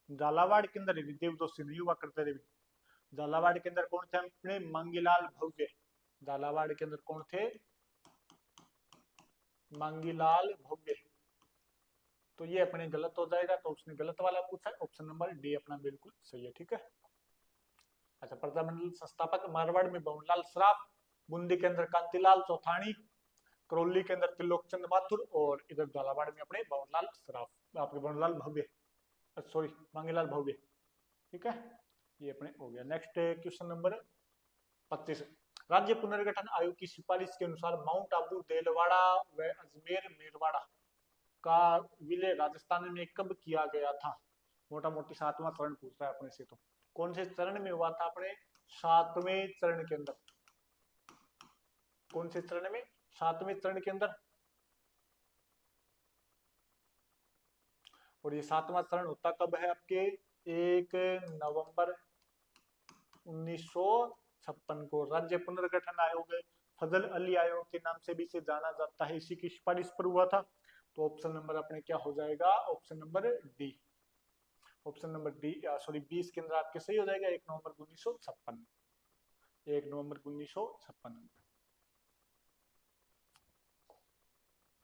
Speaker 1: झालावाड़ के अंदर हरिदेव जोशी नहीं हुआ करते थे। झालावाड़ के अंदर कौन थे, अपने मांगीलाल भव्य। झालावाड़ के अंदर कौन थे, मांगीलाल भव्य। तो ये अपने गलत हो जाएगा, तो उसने गलत वाला पूछा है, ऑप्शन नंबर डी अपना बिल्कुल सही है। ठीक है, अच्छा, प्रजामंडल संस्थापक मारवाड़ में भंवरलाल सराफ, बूंदी के अंदर कांतिलाल चौथानी, करौली के अंदर त्रिलोकचंद माथुर, और इधर झालावाड़ में अपने भंवरलाल सराफ, आपके भंवरलाल भव्य, सॉरी मांगीलाल भव्य। ठीक है, ये अपने हो गया। नेक्स्ट क्वेश्चन नंबर 25, राज्य पुनर्गठन आयोग की सिफारिश के अनुसार माउंट आबू, देलवाड़ा व अजमेर मेरवाड़ा का विलय राजस्थान में कब किया गया था। मोटा मोटी 7वां चरण पूछ रहा है अपने से, तो कौन से चरण में हुआ था, अपने 7वें चरण के अंदर। कौन से चरण में, 7वें चरण के अंदर। और ये 7वां चरण होता कब है आपके, 1 नवंबर 1956 को। राज्य पुनर्गठन आयोग फजल अली आयोग के नाम से भी इसे जाना जाता है, इसी की सिफारिश पर हुआ था। तो ऑप्शन नंबर अपने क्या हो जाएगा, option number D, option number D, sorry 20 के अंदर आपके सही हो जाएगा, 1 नवंबर 1956, 1 नवंबर 1956।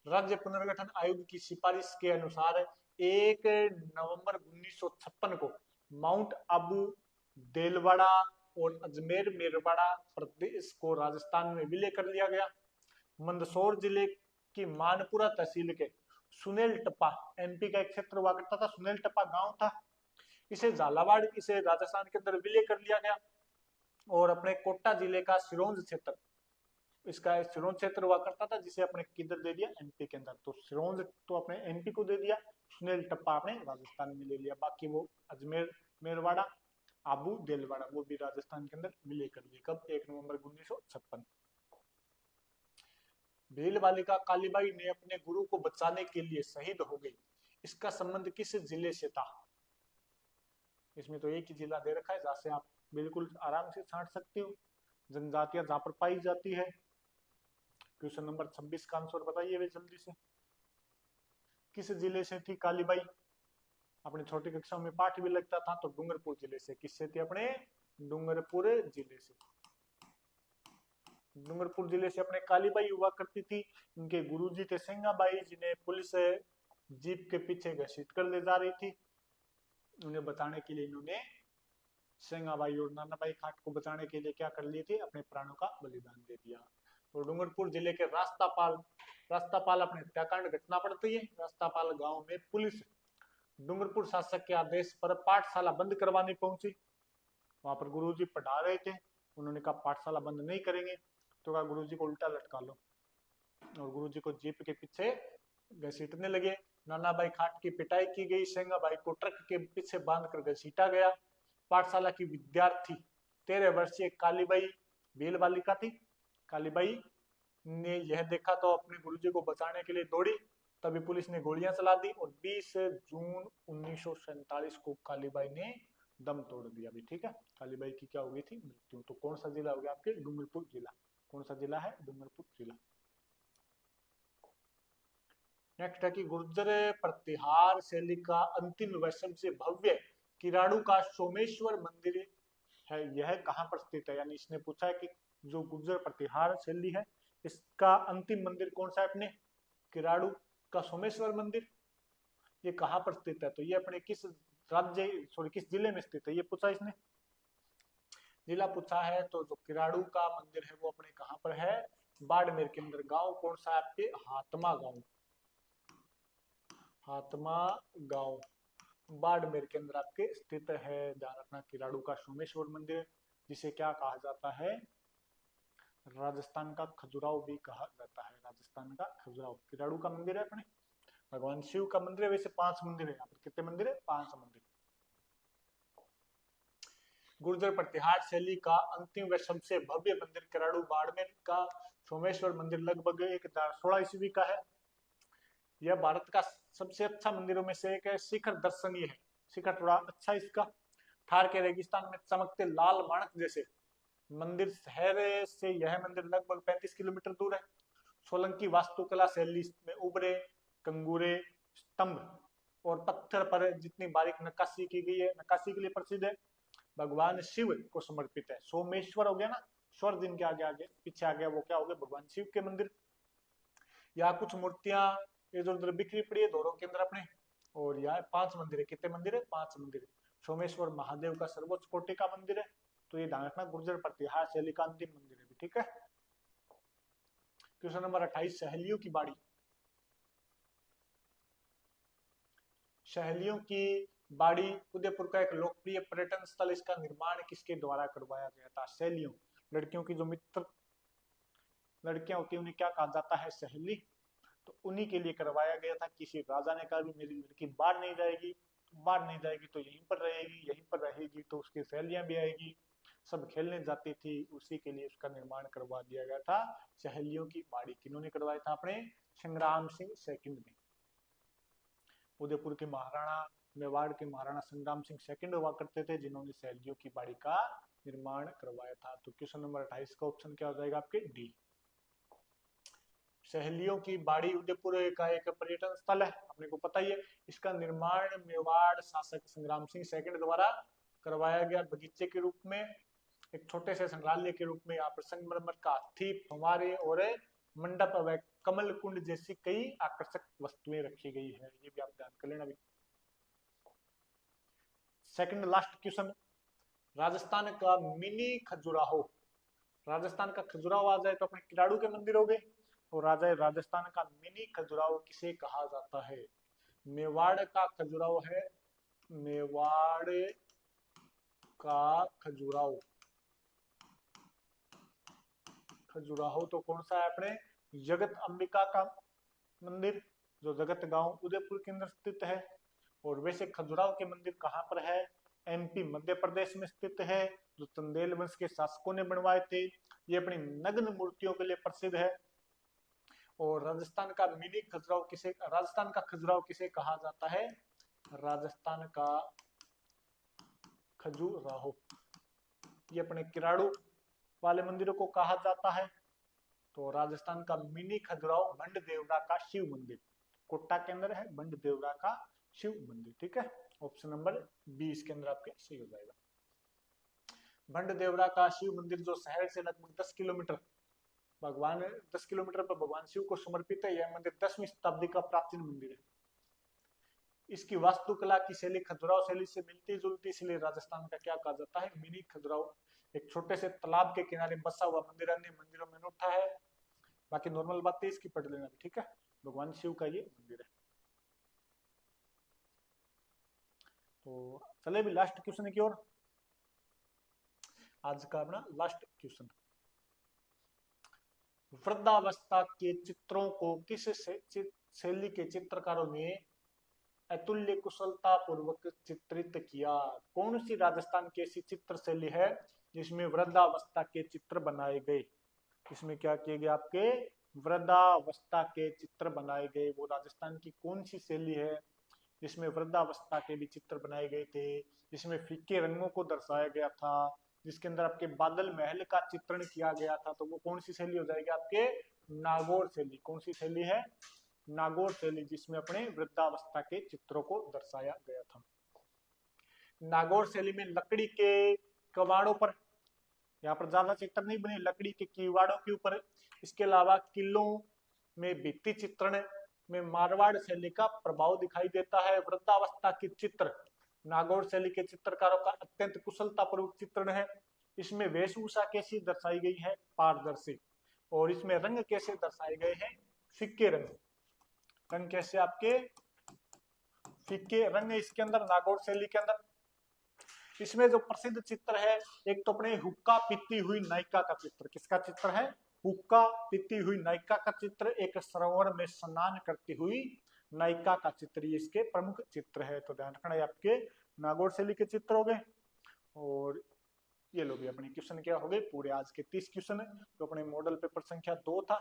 Speaker 1: राज्य पुनर्गठन आयोग की सिफारिश के अनुसार 1 नवंबर 1956 को माउंट आबू, देलवाड़ा और अजमेर मेरवाड़ा प्रदेश को राजस्थान में विलय कर लिया गया। मंदसौर जिले की मानपुरा तहसील के सुनेल टप्पा, एमपी का एक क्षेत्र हुआ करता था, सुनेल टप्पा गांव था, इसे झालावाड़, इसे राजस्थान के अंदर विलय कर लिया गया। और अपने कोटा जिले का सिरोंज क्षेत्र, इसका सिरोंज क्षेत्र हुआ करता था, जिसे अपने किधर दे दिया, एमपी के अंदर। तो सिरोंज तो अपने एमपी को दे दिया, सुनेल टप्पा आपने राजस्थान में ले लिया। बाकी वो अजमेर मेरवाड़ा, आबू, देलवाड़ा वो भी राजस्थान के अंदर विलय कर लिए। कब, 1 नवंबर 1956। भील बालिका कालीबाई ने अपने गुरु को बचाने के लिए शहीद हो गई, इसका संबंध किस जिले से था। इसमें तो एक ही जिला दे रखा है जहां से आप बिल्कुल आराम से छांट सकते हो, जनजातियां जहां पर पाई जाती है। क्वेश्चन नंबर 26 का आंसर बताइए वे जल्दी से। किस जिले से थी कालीबाई? अपने छोटी कक्षाओं में पाठ भी लगता था, तो डूंगरपुर जिले से। किससे थी? अपने डूंगरपुर जिले से। डूंगरपुर जिले से अपने कालीबाई हुआ करती थी। उनके गुरुजी थे सेंगाबाई, जिन्हें पुलिस जीप के पीछे घसीट कर ले जा रही थी। उन्हें बचाने के लिए इन्होंने, सेंगाबाई और नानाबाई खाट को बचाने के लिए क्या कर लिए थे? अपने प्राणों का बलिदान दे दिया। तो डूंगरपुर जिले के रास्तापाल अपने हत्याकांड घटना पड़ती है। रास्तापाल गांव में पुलिस डूंगरपुर शासक के आदेश पर पाठशाला बंद करवाने पहुंची। वहां पर गुरुजी पढ़ा रहे थे, उन्होंने कहा पाठशाला बंद नहीं करेंगे, तो कहा गुरुजी को उल्टा लटका लो, और गुरुजी को जीप के पीछे घसीटने लगे। नानाबाई खाट की पिटाई की गई, सेंगाबाई को ट्रक के पीछे बांधकर घसीटा गया। पाठशाला की विद्यार्थी 13 वर्षीय कालीबाई भील बालिका थी। कालीबाई ने यह देखा तो अपने गुरुजी को बचाने के लिए दौड़ी, तभी पुलिस ने गोलियां चला दी और 20 जून 1947 को कालीबाई ने दम तोड़ दिया भी। ठीक है, कालीबाई की क्या हो गई थी? मृत्यु। तो कौन सा जिला हो गया आपके? डूंगरपुर जिला। कौन सा जिला है? डूंगरपुर जिला। नेक्स्ट है कि गुर्जर प्रतिहार शैली का अंतिम व सबसे भव्य किराड़ू का सोमेश्वर मंदिर है, यह कहाँ पर स्थित है? यानी इसने पूछा है कि जो गुर्जर प्रतिहार शैली है, इसका अंतिम मंदिर कौन सा है? अपने किराड़ू का सोमेश्वर मंदिर, ये कहाँ पर स्थित है? तो ये अपने किस किस जिले में स्थित है, ये पूछा इसने। जिला पूछा है, तो जो किराड़ू का मंदिर है वो अपने कहाँ पर है? बाड़मेर के अंदर। गांव कौन सा है आपके? हातमा गांव। हातमा गांव बाड़मेर के अंदर आपके स्थित है। ध्यान रखना, किराड़ू का सोमेश्वर मंदिर, जिसे क्या कहा जाता है? राजस्थान का खजुराहो भी कहा जाता है। राजस्थान का खजुराहो किराड़ू का मंदिर है अपने। भगवान शिव का मंदिर है। वैसे 5 मंदिर है यहाँ पर। कितने मंदिर है? 5 मंदिर। गुर्जर प्रतिहार शैली का अंतिम व सबसे भव्य मंदिर किराड़ू बाड़मेर का सोमेश्वर मंदिर लगभग 1016 ईस्वी का है। यह भारत का सबसे अच्छा मंदिरों में से एक है। शिखर दर्शनीय है। शिखर थोड़ा अच्छा इसका। थार के रेगिस्तान में चमकते लाल माणक जैसे मंदिर शहर से यह मंदिर लगभग 35 किलोमीटर दूर है। सोलंकी वास्तुकला शैली में उभरे कंगूरे, स्तंभ और पत्थर पर जितनी बारीक नक्काशी की गई है, नक्काशी के लिए प्रसिद्ध है। भगवान शिव को समर्पित है। सोमेश्वर हो गया ना, स्वर दिन के आगे आगे पीछे आ गया, वो क्या हो गया? भगवान शिव के मंदिर। यहाँ कुछ मूर्तियां इधर उधर बिखरी पड़ी है दोनों के अंदर अपने। और यहाँ 5 मंदिर है। कितने मंदिर है? 5 मंदिर है। सोमेश्वर महादेव का सर्वोच्च कोटि का मंदिर है। तो ये ध्यान रखना, गुर्जर प्रतिहार शैली का अंतिम मंदिर है। ठीक है। क्वेश्चन नंबर 28, सहेलियों की बाड़ी। सहेलियों की बाड़ी उदयपुर का एक लोकप्रिय पर्यटन स्थल। इसका निर्माण किसके द्वारा करवाया गया था? सहेलियों, लड़कियों की जो मित्र लड़कियां होती है उन्हें क्या कहा जाता है? सहेली। तो उन्हीं के लिए करवाया गया था। किसी राजा ने कहा भी मेरी लड़की बाहर नहीं जाएगी, बाहर नहीं जाएगी तो यहीं पर रहेगी, यहीं पर रहेगी तो उसकी सहेलियां भी आएगी, सब खेलने जाती थी। उसी के लिए उसका निर्माण करवा दिया गया था। सहेलियों की बाड़ी किन्होंने करवाया था? अपने संग्राम सिंह सेकंड ने। उदयपुर के महाराणा, मेवाड़ के महाराणा संग्राम सिंह सेकंड हुआ करते थे, जिन्होंने सहेलियों की बाड़ी का निर्माण करवाया था। तो क्वेश्चन नंबर 28 का ऑप्शन क्या हो जाएगा आपके? डी। सहेलियों की बाड़ी उदयपुर का एक पर्यटन स्थल है, अपने को पता ही है। इसका निर्माण मेवाड़ शासक संग्राम सिंह सेकंड द्वारा करवाया गया। बगीचे के रूप में, एक छोटे से संग्रहालय के रूप में यहाँ पर संगमरमर का हाथी, फंवारे और मंडप व कमल कुंड जैसी कई आकर्षक वस्तुएं रखी गई है। ये भी आप ध्यान कर लेना। सेकंड लास्ट क्वेश्चन, राजस्थान का मिनी खजुराहो। राजस्थान का खजुराहो आ जाए तो अपने किराड़ू के मंदिर हो गए। और राजस्थान का मिनी खजुराहो किसे कहा जाता है? मेवाड़ का खजुराहो है। मेवाड़ का खजुराहो, खजुराहो तो कौन सा है? अपने जगत अंबिका का मंदिर, जो जगत गांव उदयपुर के अंदर स्थित है। और वैसे खजुराहो के मंदिर कहाँ पर है? एमपी मध्य प्रदेश में स्थित है, जो चंदेल वंश के शासकों ने बनवाए थे। ये अपनी नग्न मूर्तियों के लिए प्रसिद्ध है। और राजस्थान का मिनी खजुराहो किसे, राजस्थान का खजुराहो किसे कहा जाता है? राजस्थान का खजुराहो ये अपने किराड़ू वाले मंदिरों को कहा जाता है। तो राजस्थान का मिनी खजुराहो मंड देवड़ा का शिव मंदिर। कोटा के अंदर है बंड देवरा का शिव मंदिर। ठीक है, ऑप्शन नंबर 20 के अंदर आपके सही हो जाएगा। बंड देवरा का शिव मंदिर जो शहर से लगभग 10 किलोमीटर भगवान 10 किलोमीटर पर भगवान शिव को समर्पित है। यह मंदिर 10वीं शताब्दी का प्राचीन मंदिर है। इसकी वास्तुकला की शैली खजुराहो शैली से मिलती जुलती, इसलिए राजस्थान का क्या कहा जाता है, मिनी खजुराहो। एक छोटे से तालाब के किनारे बसा हुआ मंदिर अन्य मंदिरों में अनूठा है। बाकी नॉर्मल बातें इसकी पढ़ लेना। ठीक है, भगवान शिव का ये मंदिर है। तो चले भी लास्ट क्वेश्चन की ओर। आज का अपना लास्ट क्वेश्चन, वृद्धावस्था के चित्रों को किस शैली के चित्रकारों ने अतुल्य कुशलता पूर्वक चित्रित किया? कौन सी राजस्थान की ऐसी चित्र शैली है जिसमें वृद्धावस्था के चित्र बनाए गए? इसमें क्या किए गए, आपके वृद्धावस्था के चित्र बनाए गए। वो राजस्थान की कौन सी शैली है जिसमें वृद्धावस्था के भी चित्र बनाए गए थे, जिसमें फीके रंगों को दर्शाया गया था, जिसके अंदर आपके बादल महल का चित्रण किया गया था? तो वो कौन सी शैली हो जाएगी, आपके नागौर शैली। कौन सी शैली है, नागौर शैली, जिसमें अपने वृद्धावस्था के चित्रों को दर्शाया गया था। नागौर शैली में लकड़ी के कबाड़ों पर, यहाँ पर ज्यादा चित्र नहीं बने, लकड़ी के किवाड़ों के ऊपर, इसके अलावा किलों में भित्ति चित्रण में मारवाड़ शैली का प्रभाव दिखाई देता है। वृद्धावस्था के चित्र नागौर शैली के चित्रकारों का अत्यंत कुशलतापूर्वक चित्रण है। इसमें वेशभूषा कैसी दर्शाई गई है, पारदर्शी। और इसमें रंग कैसे दर्शाए गए हैं, फिक्के रंग। रंग कैसे, आपके फिक्के रंग इसके अंदर नागौर शैली के अंदर। इसमें जो प्रसिद्ध चित्र है, एक तो अपने हुक्का पीती हुई नायिका का चित्र। किसका चित्र है, हुक्का पीती हुई नायिका का चित्र। एक सरोवर में स्नान करती हुई नायिका का चित्र, ये इसके प्रमुख चित्र है। तो ध्यान रखना, आपके नागौर शैली के चित्र हो गए। और ये लोग भी अपने क्वेश्चन क्या हो गए पूरे। आज के 30 क्वेश्चन है। तो अपने मॉडल पेपर संख्या 2 था,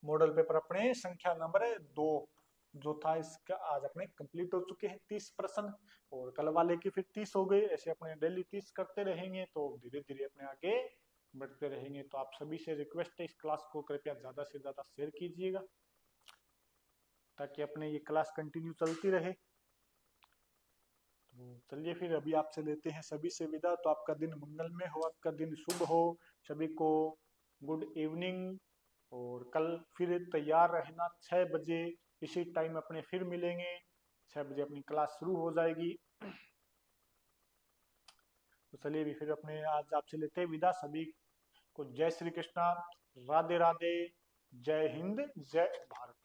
Speaker 1: मॉडल पेपर अपने संख्या नंबर 2 जो था, इसका आज अपने कंप्लीट हो चुके हैं 30 प्रश्न। और कल वाले की फिर 30 हो गए। ऐसे अपने डेली 30 करते रहेंगे तो धीरे धीरे अपने आगे बढ़ते रहेंगे। तो आप सभी से रिक्वेस्ट है, इस क्लास को कृपया ज्यादा से ज्यादा शेयर कीजिएगा ताकि अपने ये क्लास कंटिन्यू चलती रहे। तो चलिए फिर अभी आपसे लेते हैं सभी से विदा। तो आपका दिन मंगलमय हो, आपका दिन शुभ हो। सभी को गुड इवनिंग। और कल फिर तैयार रहना, 6 बजे इसी टाइम अपने फिर मिलेंगे। 6 बजे अपनी क्लास शुरू हो जाएगी। तो चलिए भी फिर अपने आज आपसे लेते हैं विदा। सभी को जय श्री कृष्णा, राधे राधे, जय हिंद, जय भारत।